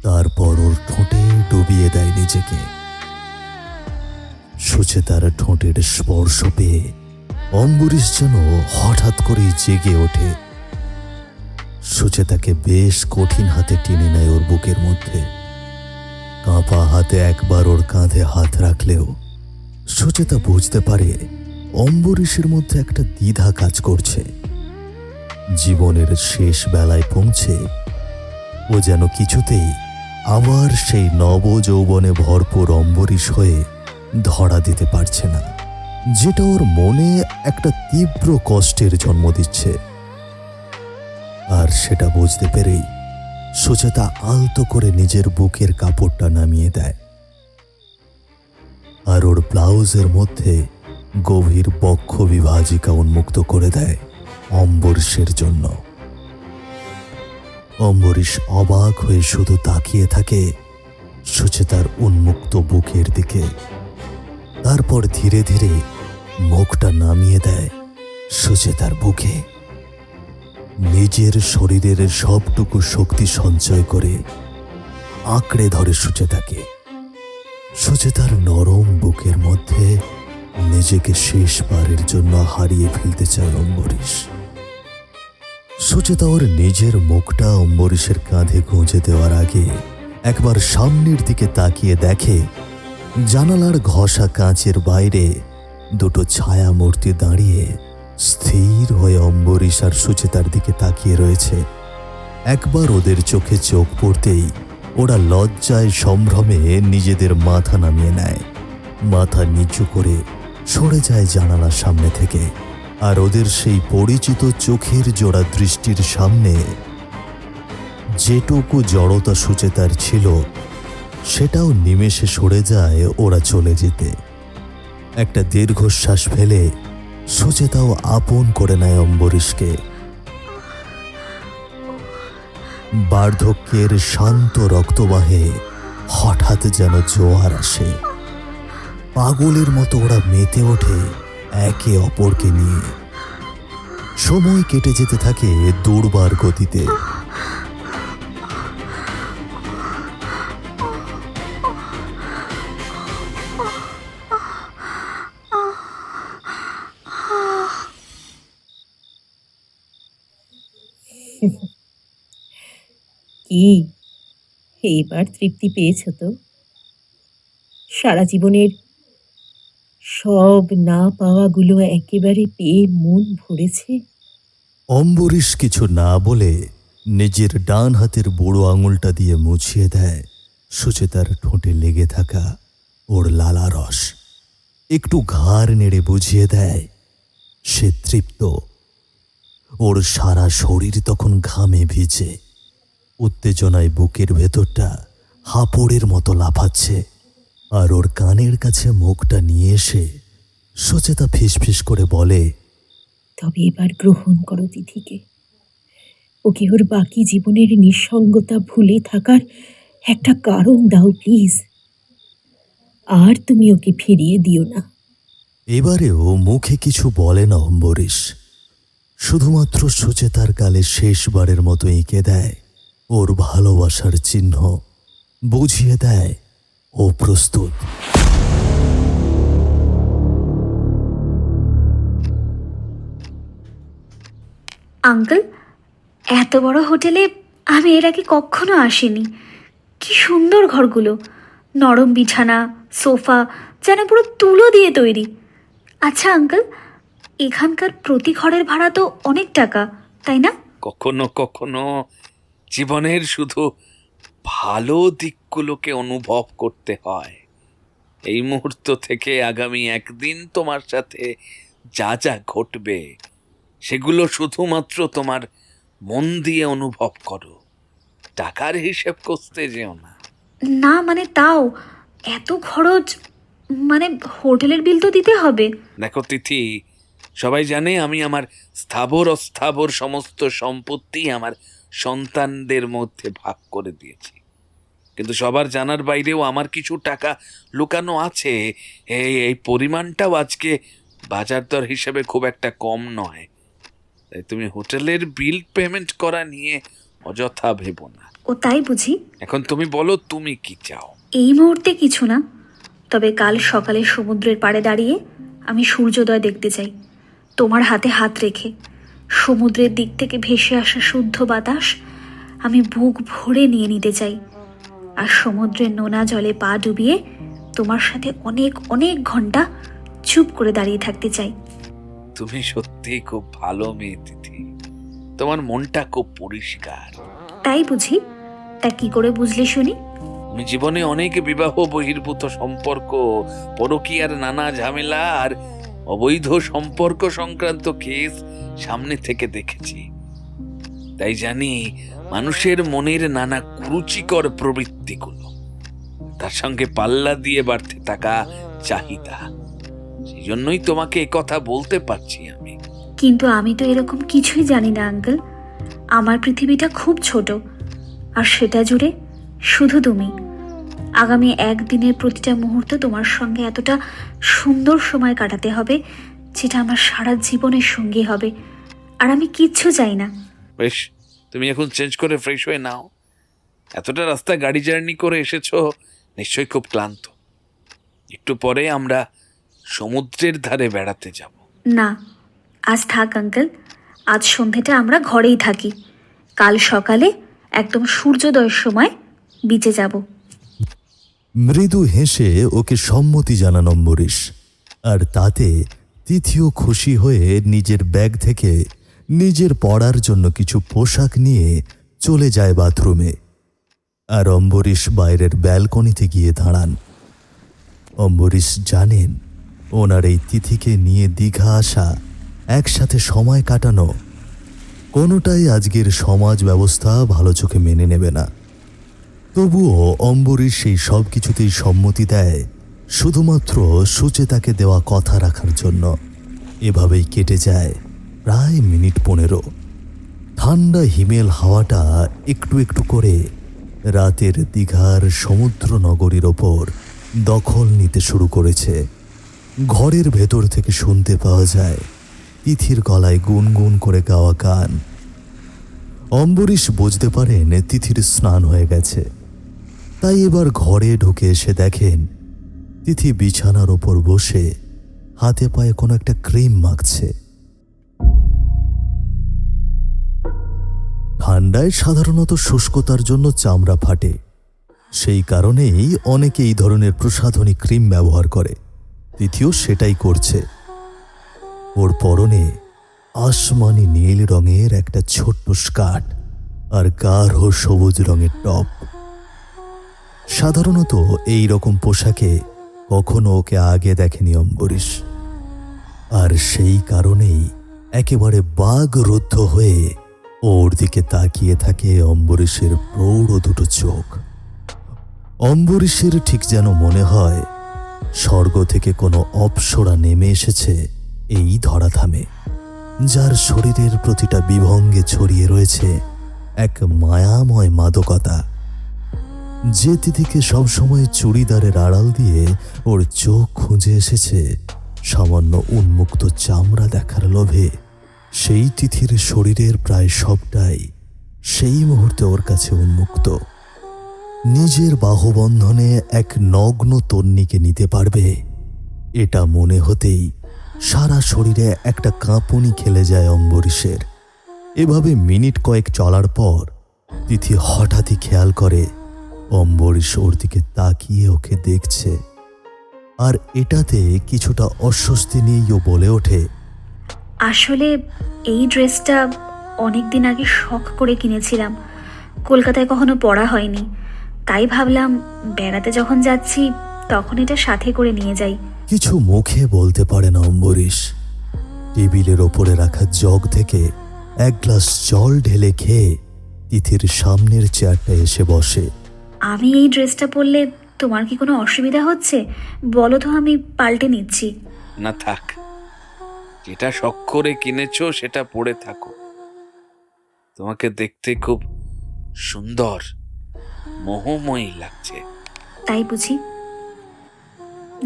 Speaker 1: তারপর ওর ঠোঁটে ডুবিয়ে দেয় নিজেকে। সুচেতার ঠোঁটের স্পর্শ পেয়ে অম্বরীশ যেন হঠাৎ করেই জেগে ওঠে। সুচেতাকে বেশ কঠিন হাতে টেনে নেয় ওর বুকের মধ্যে। কাঁপা হাতে একবার ওর কাঁধে হাত রাখলেও সুচেতা বুঝতে পারে অম্বরীশের মধ্যে একটা দ্বিধা কাজ করছে। জীবনের শেষ বেলায় পৌঁছে ও যেন কিছুতেই আবার সেই নব যৌবনে ভরপুর অম্বরীশ হয়ে ধরা দিতে পারছে না, যেটা ওর মনে একটা তীব্র কষ্টের জন্ম দিচ্ছে। আর সেটা বুঝতে পেরেই সুচেতা আলতো করে নিজের বুকের কাপড়টা নামিয়ে দেয় আর ওর ব্লাউজের মধ্যে গভীর বক্ষ বিভাজিকা উন্মুক্ত করে দেয় অম্বরীশের জন্য। অম্বরীশ অবাক হয়ে শুধু তাকিয়ে থাকে সুচেতার উন্মুক্ত বুকের দিকে। তারপর ধীরে ধীরে মুখটা নামিয়ে দেয় সুচেতার বুকে। নিজের শরীরের সবটুকু শক্তি সঞ্চয় করে আঁকড়ে ধরে সুচেতাকে। সুচেতার নরম বুকের মধ্যে নিজেকে শেষবারের জন্য হারিয়ে ফেলতে চায় অম্বরীশ। সুচেতা ওর নিজের মুখটা অম্বরীশের কাঁধে গুঁজে দেওয়ার আগে একবার সামনের দিকে তাকিয়ে দেখে জানালার ঘষা কাঁচের বাইরে দুটো ছায়া মূর্তি দাঁড়িয়ে স্থির হয়ে অম্বরীশ আর সুচেতার দিকে তাকিয়ে রয়েছে। একবার ওদের চোখে চোখ পড়তেই ওরা লজ্জায় সম্ভ্রমে নিজেদের মাথা নামিয়ে নেয়, মাথা নিচু করে সরে যায় জানালার সামনে থেকে। আর ওদের সেই পরিচিত চোখের জোড়া দৃষ্টির সামনে যেটুকু জড়তা সুচেতার ছিল, সেটাও নিমেষে সরে যায় ওরা চলে যেতে। একটা দীর্ঘশ্বাস ফেলে সুচেতাও আপন করে নেয় অম্বরীশকে। বার্ধক্যের শান্ত রক্তবাহে হঠাৎ যেন জোয়ার আসে। পাগলের মতো ওরা মেতে ওঠে একে অপরকে নিয়ে। সময় কেটে যেতে থাকে দুর্বার গতিতে।
Speaker 8: কি এবার তৃপ্তি পেয়েছ তো? সারা জীবনের সব না পাওয়াগুলো একেবারে পেয়ে মন ভরেছে।
Speaker 1: অম্বরীশ কিছু না বলে নিজের ডান হাতের বুড়ো আঙুলটা দিয়ে মুছিয়ে দেয় সুচেতার ঠোঁটে লেগে থাকা ওর লালা রস। একটু ঘাড় নেড়ে বুঝিয়ে দেয় সে তৃপ্ত। ওর সারা শরীর তখন ঘামে ভিজে, উত্তেজনায় বুকের ভেতরটা হাঁপড়ের মতো লাফাচ্ছে। আর ওর কানের কাছে মুখটা নিয়ে এসে সুচেতা ফিসফিস করে বলে,
Speaker 8: তবে এবার গ্রহণ করো তিথিকে। ওকে ওর বাকি জীবনের নিঃসঙ্গতা ভুলে থাকার একটা কারণ দাও প্লিজ। আর তুমি ওকে ফিরিয়ে দিও না।
Speaker 1: এবারেও মুখে কিছু বলে না অম্বরীশ, শুধুমাত্র সুচেতার গালে শেষবারের মতো এঁকে দেয় ওর ভালোবাসার চিহ্ন, বুঝিয়ে দেয় ও প্রস্তুত।
Speaker 7: আঙ্কেল, এত বড় হোটেলে আমি এর আগে কখনো আসিনি। কি সুন্দর ঘরগুলো, নরম বিছানা, সোফা, যেন পুরো তুলো দিয়ে তৈরি। আচ্ছা আঙ্কেল, এখানকার প্রতি ঘরের ভাড়া তো অনেক টাকা, তাই না?
Speaker 6: কখনো কখনো জীবনের শুধু ভালো দিকগুলোকে অনুভব করতে হয়। এই মুহূর্ত থেকে আগামী একদিন তোমার সাথে যা যা ঘটবে সেগুলো শুধুমাত্র তোমার মন দিয়ে অনুভব করো, টাকার হিসেব করতে যেও না।
Speaker 7: না মানে তাও এত খরচ, মানে হোটেলের বিল তো দিতে হবে।
Speaker 6: দেখো তিথি, সবাই জানে আমি আমার স্থাবর অস্থাবর সমস্ত সম্পত্তি আমার সন্তানদের মধ্যে ভাগ করে দিয়েছি, কিন্তু সবার জানার বাইরেও আমার কিছু টাকা লুকানো আছে। এই পরিমাণটাও আজকে বাজার দর হিসেবে খুব একটা কম নয়। তাই তুমি হোটেলের বিল পেমেন্ট করা নিয়ে অযথা ভেবো না।
Speaker 7: ও তাই বুঝি?
Speaker 6: এখন তুমি বলো তুমি কি চাও?
Speaker 7: এই মুহূর্তে কিছু না, তবে কাল সকালে সমুদ্রের পাড়ে দাঁড়িয়ে আমি সূর্যোদয় দেখতে চাই, তোমার হাতে হাত রেখে। সমুদ্রের দিক থেকে ভেসে আসা শুদ্ধ বাতাস আমি বুক ভরে নিয়ে নিতে চাই। আর সমুদ্রের নোনা জলে পা ডুবিয়ে তোমার সাথে অনেক অনেক ঘন্টা চুপ করে দাঁড়িয়ে থাকতে চাই।
Speaker 6: তুমি সত্যিই খুব ভালো মেয়ে তিথি, তোমার মনটা খুব পরিষ্কার।
Speaker 7: তাই বুঝি? তা কি করে বুঝলে শুনি?
Speaker 6: আমি জীবনে অনেক বিবাহ বহির্ভূত সম্পর্ক, পরকীয়ার নানা ঝামেলা আর অবৈধ সম্পর্ক সংক্রান্ত কেস সামনে থেকে দেখেছি। তাই জানি মানুষের মনের নানা কুরুচিকর প্রবৃত্তিগুলো, তার সঙ্গে পাল্লা দিয়ে বাড়তে থাকা চাহিদা। সেই জন্যই তোমাকে কথা বলতে পারছি আমি।
Speaker 7: কিন্তু আমি তো এরকম কিছুই জানি না আঙ্কেল। আমার পৃথিবীটা খুব ছোট, আর সেটা জুড়ে শুধু তুমি। আগামী একদিনের প্রতিটা মুহূর্ত তোমার সঙ্গে এতটা সুন্দর সময় কাটাতে হবে, যেটা আমার সারা জীবনের সঙ্গী হবে। আর আমি কিচ্ছু চাই না।
Speaker 6: বেশ, তুমি এখন চেঞ্জ করে ফ্রেশ হয়ে নাও। এতটা রাস্তা গাড়ি জার্নি করে এসেছো, নিশ্চয়ই খুব ক্লান্ত। একটু পরে আমরা সমুদ্রের ধারে বেড়াতে যাব।
Speaker 7: না, আজ থাক আঙ্কেল। আজ সন্ধেটা আমরা ঘরেই থাকি। কাল সকালে একদম সূর্যোদয়ের সময় বিচে যাব।
Speaker 1: মৃদু হেসে ওকে সম্মতি জানান অম্বরীশ, আর তাতে তিথিও খুশি হয়ে নিজের ব্যাগ থেকে নিজের পরার জন্য কিছু পোশাক নিয়ে চলে যায় বাথরুমে। আর অম্বরীশ বাইরের ব্যালকনিতে গিয়ে দাঁড়ান। অম্বরীশ জানেন ওনার এই তিথিকে নিয়ে দীঘা আসা, একসাথে সময় কাটানো, কোনোটাই আজকের সমাজ ব্যবস্থা ভালো চোখে মেনে নেবে না। তবুও অম্বরীশ সেই সব কিছুতেই সম্মতি দেয়, শুধুমাত্র সুচেতাকে দেওয়া কথা রাখার জন্য। এভাবেই কেটে যায় প্রায় মিনিট 15। ঠান্ডা হিমেল হাওয়াটা একটু একটু করে রাতের দীঘার সমুদ্র নগরীর ওপর দখল নিতে শুরু করেছে। ঘরের ভেতর থেকে শুনতে পাওয়া যায় তিথির গলায় গুনগুন করে গাওয়া গান। অম্বরীশ বুঝতে পারেন তিথির স্নান হয়ে গেছে, তাই এবার ঘরে ঢুকে এসে দেখেন তিথি বিছানার ওপর বসে হাতে পায়ে কোনো একটা ক্রিম মাখছে। ঠান্ডায় সাধারণত শুষ্কতার জন্য চামড়া ফাটে, সেই কারণেই অনেকে এই ধরনের প্রসাধনী ক্রিম ব্যবহার করে। তিথিও সেটাই করছে। ওর পরনে আসমানি নীল রঙের একটা ছোট্ট স্কার্ট আর গাঢ় সবুজ রঙের টপ। সাধারণত এই রকম পোশাকে কখনো ওকে আগে দেখেনি অম্বরীশ, আর সেই কারণেই একেবারে বাগরুদ্ধ হয়ে ওর দিকে তাকিয়ে থাকে অম্বরীশের প্রৌঢ় দুটো চোখ। অম্বরীশের ঠিক যেন মনে হয় স্বর্গ থেকে কোনো অপ্সরা নেমে এসেছে এই ধরাধামে, যার শরীরের প্রতিটা বিভঙ্গে ছড়িয়ে রয়েছে এক মায়াময় মাদকতা। যে তিথিকে সবসময় চুড়িদারের আড়াল দিয়ে ওর চোখ খুঁজে এসেছে সামান্য উন্মুক্ত চামড়া দেখার লোভে, সেই তিথির শরীরের প্রায় সবটাই সেই মুহূর্তে ওর কাছে উন্মুক্ত। নিজের বাহুবন্ধনে এক নগ্ন তন্বীকে নিতে পারবে এটা মনে হতেই সারা শরীরে একটা কাঁপুনি খেলে যায় অম্বরীশের। এভাবে মিনিট কয়েক চলার পর তিথি হঠাৎই খেয়াল করে অম্বরীশ ওর দিকে তাকিয়ে ওকে দেখছে, আর এটাতে কিছুটা অস্বস্তি নিয়েই ও বলে ওঠে,
Speaker 7: আসলে এই ড্রেসটা অনেক দিন আগে শখ করে কিনেছিলাম, কলকাতায় কখনো পরা হয়নি, তাই ভাবলাম বেড়াতে যখন যাচ্ছি তখন এটা সাথে করে নিয়ে যাই।
Speaker 1: কিছু মুখে বলতে পারে না অম্বরীশ। টেবিলের ওপরে রাখা জগ থেকে এক গ্লাস জল ঢেলে খেয়ে তিথির সামনের চেয়ারটায় এসে বসে।
Speaker 7: আমি এই ড্রেসটা পরলে তোমার কি কোনো অসুবিধা হচ্ছে? বলো তো, আমি পাল্টে নিচ্ছি।
Speaker 6: না থাক, যেটা শখ করে কিনেছো সেটা পরে থাকো। তোমাকে দেখতে খুব সুন্দর, মোহময়ী লাগছে।
Speaker 7: তাই বুঝি?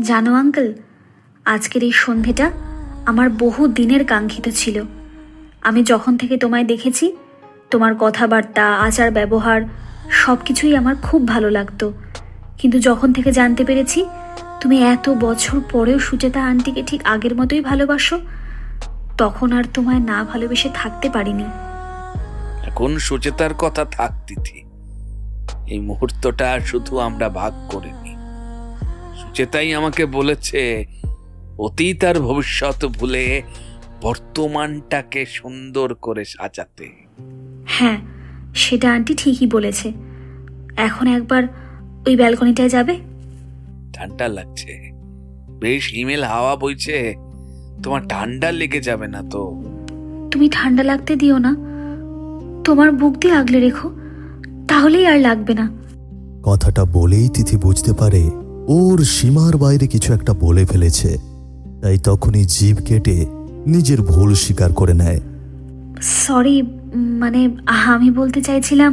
Speaker 7: জানো আঙ্কেল, আজকের এই সন্ধেটা আমার বহু দিনের কাঙ্ক্ষিত ছিল। আমি যখন থেকে তোমায় দেখেছি, তোমার কথাবার্তা, আচার ব্যবহার সব কিছুই আমার খুব ভালো লাগতো। কিন্তু যখন থেকে জানতে পেরেছি তুমি এত বছর পরেও সুচেতা আন্টিকে ঠিক আগের মতোই ভালোবাসো, তখন আর তোমায় না ভালোবেসে থাকতে পারিনি।
Speaker 6: এখন সুচেতার কথা থাক তিথি, এই মুহূর্তটা শুধু আমরা ভাগ করে নিই। সুচেতাই আমাকে বলেছে অতীত আর ভবিষ্যৎ ভুলে বর্তমানটাকে সুন্দর করে সাজাতে।
Speaker 7: হ্যাঁ, সেটা আন্টি ঠিকই বলেছে। এখন একবার ওই ব্যালকনিটায় যাবে?
Speaker 6: ঠান্ডা লাগছে, বেশ হিমেল হাওয়া বইছে, তোমার ঠান্ডা লেগে যাবে না তো?
Speaker 7: তুমি ঠান্ডা লাগতে দিও না, তোমার বুক দিয়ে আগলে রেখো, তাহলেই আর লাগবে না।
Speaker 1: কথাটা বলেই তিথি বুঝতে পারে ওর সীমার বাইরে কিছু একটা বলে ফেলেছে, তাই তখনই জিভ কেটে নিজের ভুল স্বীকার করে নেয়।
Speaker 7: সরি, মানে আমি বলতে চাইছিলাম।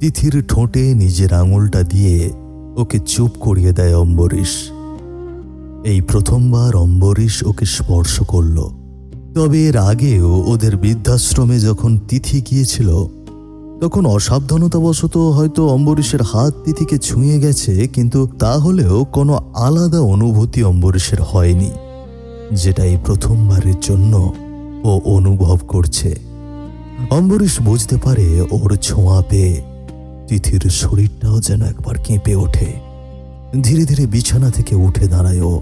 Speaker 1: তিথির ঠোঁটে নিজের আঙুলটা দিয়ে ওকে চুপ করিয়ে দেয় অম্বরীশ। এই প্রথমবার অম্বরীশ ওকে স্পর্শ করল। তবে এর আগেও ওদের বৃদ্ধাশ্রমে যখন তিথি গিয়েছিল তখন অসাবধানতাবশত হয়তো অম্বরীশের হাত তিথিকে ছুঁয়ে গেছে, কিন্তু তাহলেও কোনো আলাদা অনুভূতি অম্বরীশের হয়নি, যেটা এই প্রথমবারের জন্য ও অনুভব করছে। অম্বরীশ বুঝতে পারে ওর ছোঁয়া পেয়ে তিথির শরীরটাও যেন একবার কেঁপে ওঠে। ধীরে ধীরে বিছানা থেকে উঠে দাঁড়ায় ও।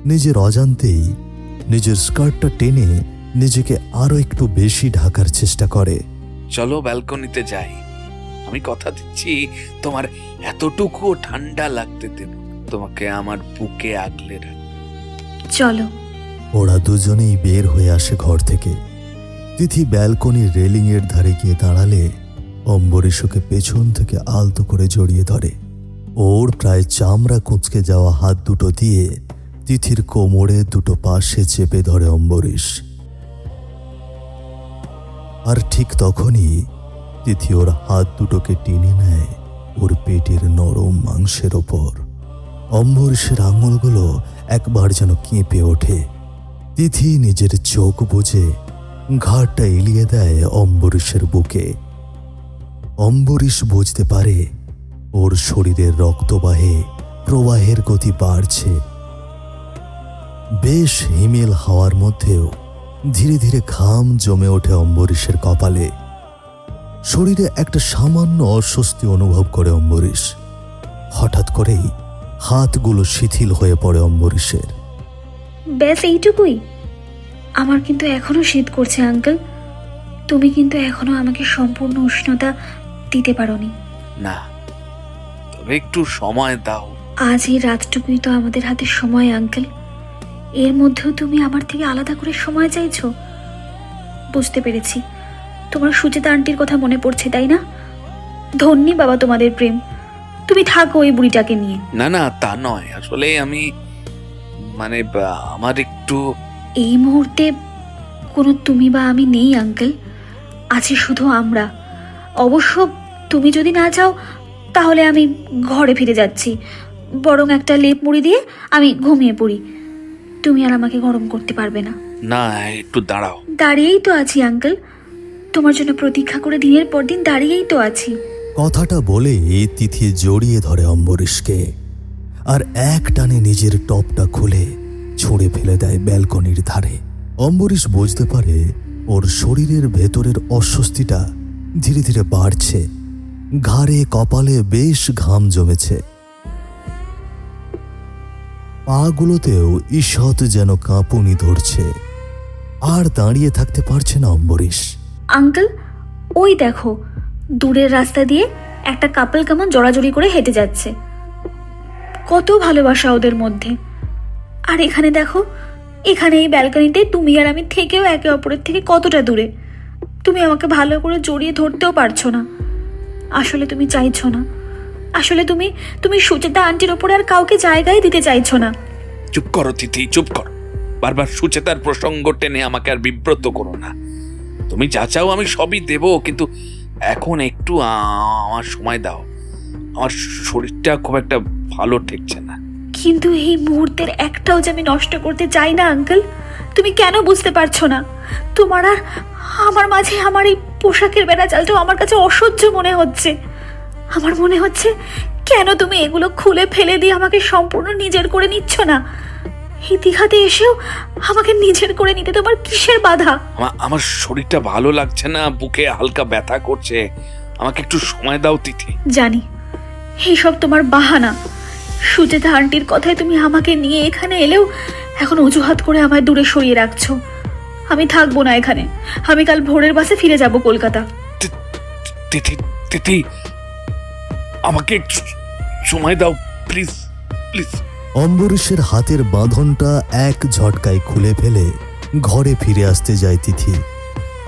Speaker 1: নিজের অজান্তেই নিজের স্কার্টটা টেনে নিজেকে আরো একটু বেশি ঢাকার চেষ্টা করে।
Speaker 6: চলো ব্যালকনিতে যাই, আমি কথা দিচ্ছি তোমার এতটুকু ঠান্ডা লাগতে দেব, তোমাকে আমার বুকে আগলে রাখ।
Speaker 7: চলো।
Speaker 1: ওরা দুজনেই বের হয়ে আসে ঘর থেকে। তিথি ব্যালকনির রেলিং এর ধারে গিয়ে দাঁড়ালে অম্বরীশ ওকে পেছন থেকে আলতো করে জড়িয়ে ধরে। ওর প্রায় চামড়া কুঁচকে যাওয়া হাত দুটো দিয়ে তিথির কোমরে দুটো পাশে চেপে ধরে অম্বরীশ। আর ঠিক তখনই তিথি ওর হাত দুটোকে টেনে নেয় ওর পেটের নরম মাংসের ওপর। অম্বরীশের আঙুলগুলো একবার যেন কেঁপে ওঠে। তিথি নিজের চোখ বুজে ঘাড়টা এলিয়ে দেয় অম্বরীশের বুকে। অম্বরীশ বুঝতে পারে ওর শরীরের রক্তবাহে প্রবাহের গতি বাড়ছে। বেশ হিমেল হাওয়ার মধ্যেও ধীরে ধীরে ঘাম জমে ওঠে অম্বরীশের কপালে। শরীরে একটা সামান্য অস্বস্তি অনুভব করে অম্বরীশ। হঠাৎ করেই হাতগুলো শিথিল হয়ে পড়ে অম্বরীশের।
Speaker 7: ব্যাস এইটুকুই? আমার কিন্তু এখনো শীত করছে আঙ্কেল। তুমি কিন্তু এখনো আমাকে সম্পূর্ণ উষ্ণতা দিতে পারোনি।
Speaker 6: না, তবে একটু সময় দাও।
Speaker 7: আজ এই রাতটুকুই তো আমাদের হাতে সময় আঙ্কেল। এর মধ্যেও তুমি আমার থেকে আলাদা করে সময় চাইছো। বুঝতে পেরেছি, তোমার সুচেতা আন্টির কথা মনে পড়ছে, তাই না? ধন্যী বাবা তোমাদের প্রেম। তুমি থাকো ওই বুড়িটাকে নিয়ে।
Speaker 6: না না, তা নয়, আসলে আমি মানে আমার একটু
Speaker 7: এই মুহূর্তে কোনো তুমি বা আমি নেই আঙ্কেল, আছে শুধু আমরা। অবশ্য তুমি যদি না চাও তাহলে আমি ঘরে ফিরে যাচ্ছি, বরং একটা লেপ মুড়ি দিয়ে আমি ঘুমিয়ে পড়ি। তুমি আর আমাকে গরম করতে পারবে না।
Speaker 6: না, একটু দাঁড়াও।
Speaker 7: দাঁড়িয়েই তো আছি আঙ্কেল, তোমার জন্য প্রতীক্ষা করে দিনের পর দিন দাঁড়িয়েই তো আছি।
Speaker 1: কথাটা বলে তিথি জড়িয়ে ধরে অম্বরীশকে আর এক টানে নিজের টপটা খুলে ছুঁড়ে ফেলে দেয় ব্যালকনির ধারে। অম্বরীশ বুঝতে পারে ওর শরীরের ভেতরের অস্বস্তিটা ধীরে ধীরে বাড়ছে। ঘাড়ে কপালে বেশ ঘাম জমেছে, পাগুলোতেও ঈষৎ যেন কাঁপুনি ধরছে। আর দাঁড়িয়ে থাকতে পারছে না অম্বরীশ।
Speaker 7: আঙ্কেল, ওই দেখো দূরের রাস্তা দিয়ে একটা কাপল কেমন জড়াজড়ি করে হেঁটে যাচ্ছে। কত ভালোবাসা ওদের মধ্যে। আর এখানে দেখো, এখানে এই ব্যালকনিতে তুমি আর আমি থেকেও একে অপরের থেকে কতটা দূরে। তুমি আমাকে ভালো করে জড়িয়ে ধরতেও পারছো না। আসলে তুমি চাইছো না। আসলে তুমি সুচেতা আন্টির ওপরে আর কাউকে জায়গায় দিতে চাইছো না।
Speaker 6: চুপ করো তিথি, চুপ করো। বারবার সুচেতার প্রসঙ্গ টেনে আমাকে আর বিব্রত করো না। তুমি যা চাও আমি সবই দেব, কিন্তু এখন একটু আমার সময় দাও। আমার শরীরটা খুব একটা ভালো ঠেকছে না।
Speaker 7: কিন্তু এই মুহূর্তের একটাও যে আমি নষ্ট করতে চাই না আঙ্কেল। তুমি কেন বুঝতে পারছো না? তোমার আর আমার মাঝে আমার এই পোশাকের বেড়াচালটাও আমার কাছে অসহ্য মনে হচ্ছে। আমার মনে হচ্ছে কেন তুমি এগুলো খুলে ফেলে দিয়ে আমাকে সম্পূর্ণ নিজের করে নিচ্ছ না? ইতিহাতে এসেও আমাকে নিজের করে নিতে তোমার কিসের বাধা?
Speaker 6: আমার শরীরটা ভালো লাগছে না, বুকে হালকা ব্যথা করছে। আমাকে একটু সময় দাও তিথি।
Speaker 7: জানি এইসব তোমার বাহানা। সুচেতা আন্টির কথায় তুমি আমাকে নিয়ে এখানে এলেও এখন অজুহাত করে আমায় দূরে সরিয়ে রাখছো। আমি থাকবো না এখানে। আমি কাল ভোরের বাসে ফিরে যাব কলকাতা।
Speaker 6: তিথি, তিথি, আমাকে একটু সময় দাও প্লিজ, প্লিজ।
Speaker 1: অম্বরীশের হাতের বাঁধনটা এক ঝটকায় খুলে ফেলে ঘরে ফিরে আসতে যায় তিথি।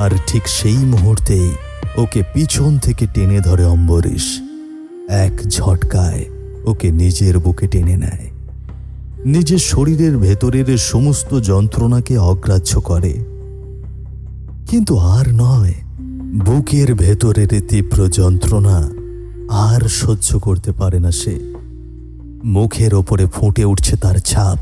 Speaker 1: আর ঠিক সেই মুহূর্তেই ওকে পিছন থেকে টেনে ধরে অম্বরীশ। এক ঝটকায় ওকে নিজের বুকে টেনে নেয়, নিজের শরীরের ভেতরের সমস্ত যন্ত্রণাকে অগ্রাহ্য করে। কিন্তু আর নয়, বুকের ভেতরের তীব্র যন্ত্রণা আর সহ্য করতে পারে না সে। মুখের ওপরে ফুটে উঠছে তার ছাপ।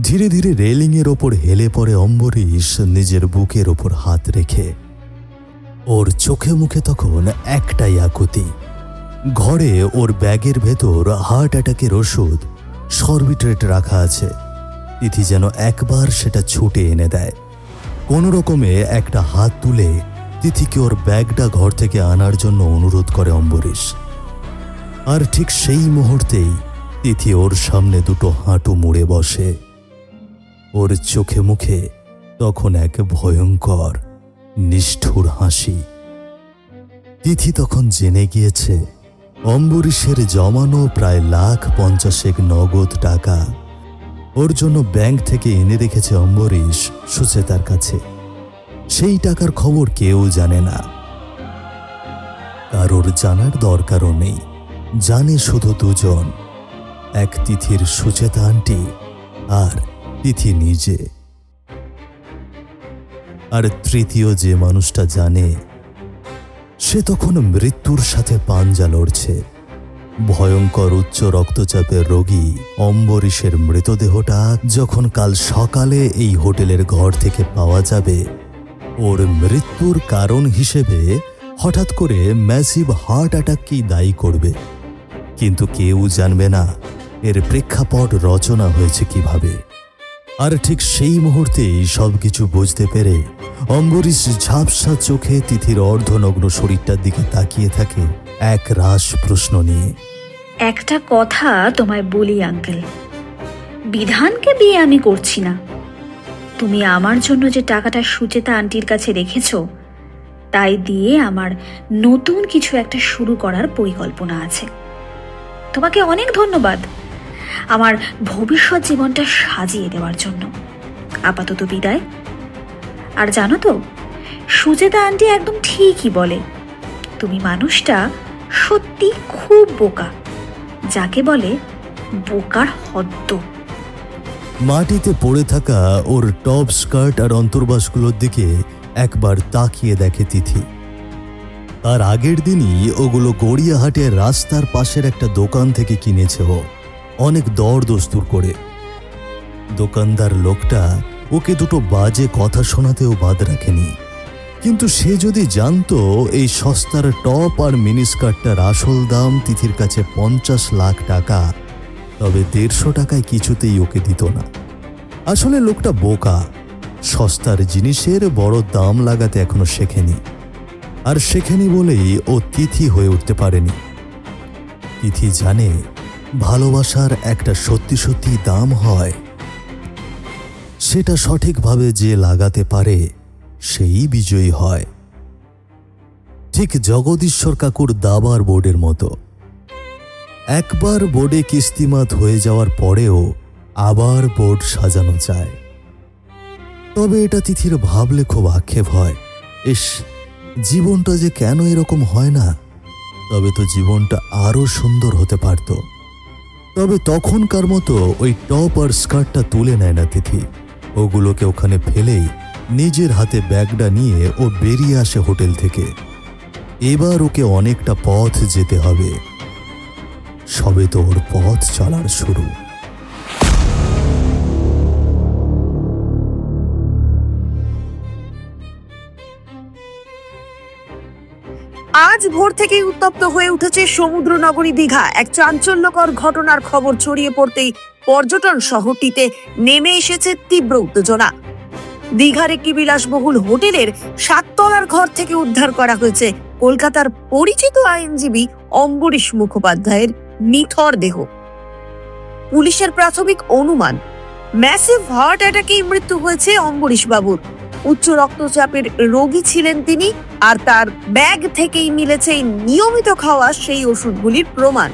Speaker 1: ধীরে ধীরে রেলিংয়ের ওপর হেলে পড়ে অম্বরীশ নিজের বুকের ওপর হাত রেখে। ওর চোখে মুখে তখন একটাই আকুতি। ঘরে ওর ব্যাগের ভেতর হার্ট অ্যাটাকের ওষুধ সরবিট্রেট রাখা আছে। তিথি যেন একবার সেটা ছুটে এনে দেয়। কোনো রকমে একটা হাত তুলে তিথিকে ওর ব্যাগটা ঘর থেকে আনার জন্য অনুরোধ করে অম্বরীশ। আর ঠিক সেই মুহূর্তেই তিথি ওর সামনে দুটো হাঁটু মুড়ে বসে। ওর চোখে মুখে তখন এক ভয়ঙ্কর নিষ্ঠুর হাসি। তিথি তখন জেনে গিয়েছে অম্বরীশের জমানো প্রায় 1,50,000 নগদ টাকা ওর জন্য ব্যাংক থেকে এনে রেখেছে অম্বরীশ সুচেতার কাছে। সেই টাকার খবর কেউ জানে না, কারোর জানার দরকারও নেই। জানে শুধু দুজন, এক তিথির সুচেতা আন্টি আর তিথি নিজে। আর তৃতীয় যে মানুষটা জানে, সে তখন মৃত্যুর সাথে পাঞ্জা লড়ছে। ভয়ঙ্কর উচ্চ রক্তচাপের রোগী অম্বরীশের মৃতদেহটা যখন কাল সকালে এই হোটেলের ঘর থেকে পাওয়া যাবে, ওর মৃত্যুর কারণ হিসেবে হঠাৎ করে ম্যাসিভ হার্ট অ্যাটাককেই দায়ী করবে। কিন্তু কেউ জানবে না এর প্রেক্ষাপট রচনা হয়েছে কিভাবে। আর ঠিক সেই মুহূর্তেই সবকিছু বুঝতে পেরে অম্বরীশ ঝাপসা চোখে তিথির অর্ধনগ্ন শরীরটার দিকে তাকিয়ে থাকে এক রাশ প্রশ্ন নিয়ে।
Speaker 7: একটা কথা তোমায় বলি আঙ্কেল, বিধানকে বিয়ে আমি করছি না। তুমি আমার জন্য যে টাকাটা সুচেতা আন্টির কাছে রেখেছো, তাই দিয়ে আমার নতুন কিছু একটা শুরু করার পরিকল্পনা আছে। তোমাকে অনেক ধন্যবাদ আমার ভবিষ্যৎ জীবনটা সাজিয়ে দেওয়ার জন্য। আপাতত বিদায়। আর জানো তো, সুচেতা আন্টি একদম ঠিকই বলে, তুমি মানুষটা সত্যি খুব বোকা, যাকে বলে বোকার হদ্দ।
Speaker 1: মাটিতে পড়ে থাকা ওর টপ স্কার্ট আর অন্তর্বাসগুলোর দিকে একবার তাকিয়ে দেখে তিথি। তার আগের দিনই ওগুলো গড়িয়াহাটের রাস্তার পাশের একটা দোকান থেকে কিনেছে ও, অনেক দরদস্তুর করে। দোকানদার লোকটা ওকে দুটো বাজে কথা শোনাতেও বাদ রাখেনি, কিন্তু সে যদি জানতো এই সস্তার টপ আর মিনিস্কার্টটার আসল দাম তিথির কাছে 50 লাখ টাকা, তবে 150 টাকায় কিছুতেই ওকে দিত না। আসলে লোকটা বোকা, সস্তার জিনিসের বড় দাম লাগাতে এখনো শেখেনি, আর শেখেনি বলেই ও তিথি হয়ে উঠতে পারেনি। তিথি জানে ভালোবাসার একটা সত্যি সত্যি দাম হয়, সেটা সঠিকভাবে যে লাগাতে পারে সেই বিজয়ী হয়। ঠিক জগদীশ্বর কাকুর দাবার বোর্ডের মতো। একবার বোর্ডে কিস্তিমাত হয়ে যাওয়ার পরেও আবার বোর্ড সাজানো যায়। তবে এটা তিথির ভাবলে খুব আক্ষেপ হয়, ইস, জীবনটা যে কেন এরকম হয় না, তবে তো জীবনটা আরো সুন্দর হতে পারত। তবে তখনকার মতো ওই টপ আর স্কার্টটা তুলে নেয় না তিথি, ওগুলোকে ওখানে ফেলেই নিজের হাতে ব্যাগটা নিয়ে ও বেরিয়ে আসে হোটেল থেকে। এবার ওকে অনেকটা পথ যেতে হবে, সবে তো ওর পথ চলার শুরু।
Speaker 2: আজ ভোর থেকেই উত্তপ্ত হয়ে উঠেছে সমুদ্র নগরী দীঘা। এক চাঞ্চল্যকর ঘটনার খবর ছড়িয়ে পড়তেই পর্যটন শহরটিতে নেমে এসেছে তীব্র উত্তেজনা। দীঘার একটি বিলাসবহুল হোটেলের 7 তলার ঘর থেকে উদ্ধার করা হয়েছে কলকাতার পরিচিত আইনজীবী অম্বরীশ মুখোপাধ্যায়ের নিথর দেহ। পুলিশের প্রাথমিক অনুমান, ম্যাসিভ হার্ট অ্যাটাকেই মৃত্যু হয়েছে অম্বরীশ বাবুর। উচ্চ রক্তচাপের রোগী ছিলেন তিনি, আর তার ব্যাগ থেকেই মিলেছে নিয়মিত খাওয়া সেই ওষুধগুলির প্রমাণ।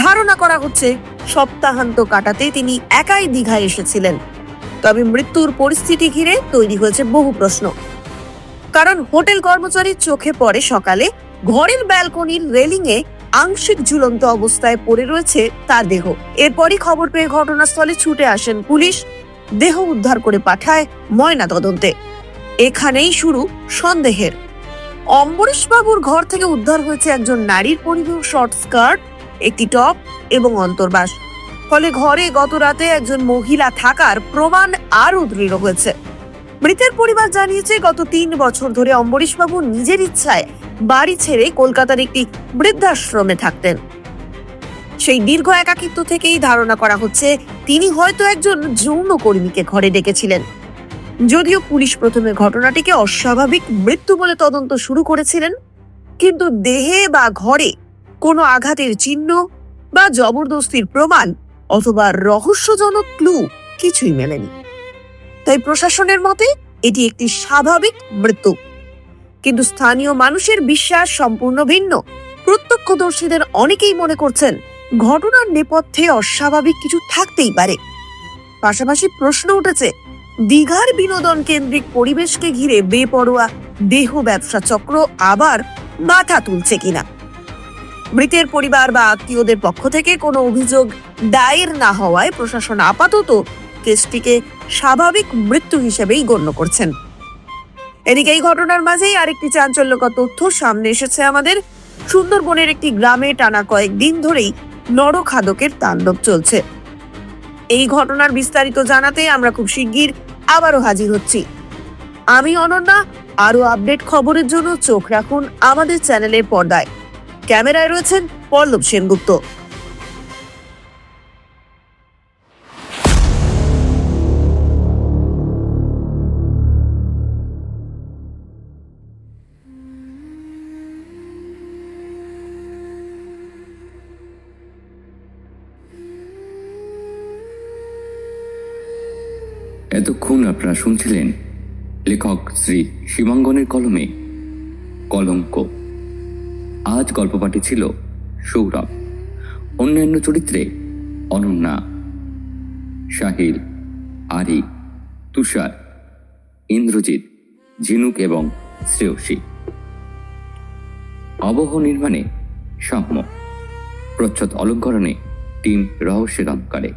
Speaker 2: ধারণা করা হচ্ছে সপ্তাহান্ত কাটাতে তিনি একাই দীঘায় এসেছিলেন। তবে মৃত্যুর পরিস্থিতি ঘিরে তৈরি হয়েছে বহু প্রশ্ন। কারণ হোটেল কর্মচারীর চোখে পড়ে সকালে ঘরের ব্যালকনির রেলিংয়ে আংশিক ঝুলন্ত অবস্থায় পড়ে রয়েছে তার দেহ। এরপরই খবর পেয়ে ঘটনাস্থলে ছুটে আসেন পুলিশ, দেহ উদ্ধার করে পাঠায় ময়না তদন্তে। এখানেই শুরু সন্দেহের। অম্বরীশ বাবুর ঘর থেকে উদ্ধার হয়েছে একজন নারীর পরিধেয় শর্ট স্কার্ট, একটি টপ এবং অন্তর্বাস। ফলে ঘরে গত রাতে একজন মহিলা থাকার প্রমাণ আরও দৃঢ় হয়েছে। মৃতের পরিবার জানিয়েছে গত 3 বছর ধরে অম্বরীশ বাবু নিজের ইচ্ছায় বাড়ি ছেড়ে কলকাতার একটি বৃদ্ধাশ্রমে থাকতেন। সেই দীর্ঘ একাকিত্ব থেকেই ধারণা করা হচ্ছে তিনি হয়তো একজন যৌনকর্মীকে ঘরে ডেকেছিলেন। যদিও পুলিশ প্রথমে ঘটনাটিকে অস্বাভাবিক মৃত্যু বলে তদন্ত শুরু করেছিলেন, কিন্তু দেহে বা ঘরে কোনো আঘাতের চিহ্ন বা জবরদস্তির প্রমাণ অথবা রহস্যজনক ক্লু কিছুই মেলেনি। তাই প্রশাসনের মতে এটি একটি স্বাভাবিক মৃত্যু। কিন্তু স্থানীয় মানুষের বিশ্বাস সম্পূর্ণ ভিন্ন। প্রত্যক্ষদর্শীদের অনেকেই মনে করছেন ঘটনার নেপথ্যে অস্বাভাবিক কিছু থাকতেই পারে। পাশাপাশি প্রশ্ন উঠেছে দীঘার বিনোদন কেন্দ্রিক পরিবেশকে ঘিরে বেপরোয়া দেহ ব্যবসা চক্র আবার মাথা তুলছে কিনা। মৃতের পরিবার বা আত্মীয়দের পক্ষ থেকে কোনো অভিযোগ দায়ের না হওয়ায় প্রশাসন আপাতত কেসটিকে স্বাভাবিক মৃত্যু হিসেবেই গণ্য করছেন। এদিকে এই ঘটনার মাঝেই আরেকটি চাঞ্চল্যকর তথ্য সামনে এসেছে আমাদের। সুন্দরবনের একটি গ্রামে টানা কয়েকদিন ধরেই নরখাদকের তাণ্ডব চলছে। এই ঘটনার বিস্তারিত জানাতে আমরা খুব শিগগির আবারও হাজির হচ্ছি। আমি অনন্যা। আরো আপডেট খবরের জন্য চোখ রাখুন আমাদের চ্যানেলের পর্দায়। ক্যামেরায় রয়েছেন পল্লব সেনগুপ্ত।
Speaker 3: এতক্ষণ আপনারা শুনছিলেন লেখক শ্রী শিবাঙ্গনের কলমে কলঙ্ক। আজ গল্প পাঠে ছিল সৌরভ, অন্যান্য চরিত্রে অনন্যা, সাহিল, আরি, তুষার, ইন্দ্রজিৎ, ঝিনুক এবং শ্রেয়সী। আবহ নির্মাণে সাম্য, প্রচ্ছদ অলঙ্করণে টিম রহস্যের অন্ধকারে।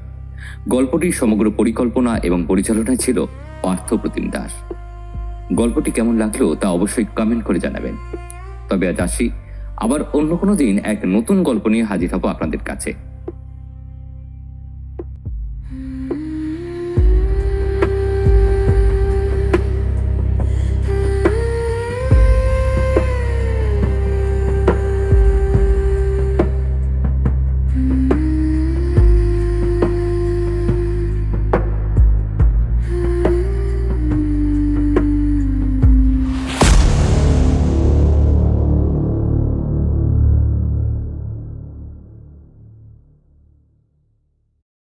Speaker 3: গল্পটির সমগ্র পরিকল্পনা এবং পরিচালনায় ছিল পার্থ প্রতিম দাস। গল্পটি কেমন লাগলো তা অবশ্যই কমেন্ট করে জানাবেন। তবে আজ আসি, আবার অন্য কোনো দিন এক নতুন গল্প নিয়ে হাজির হব আপনাদের কাছে।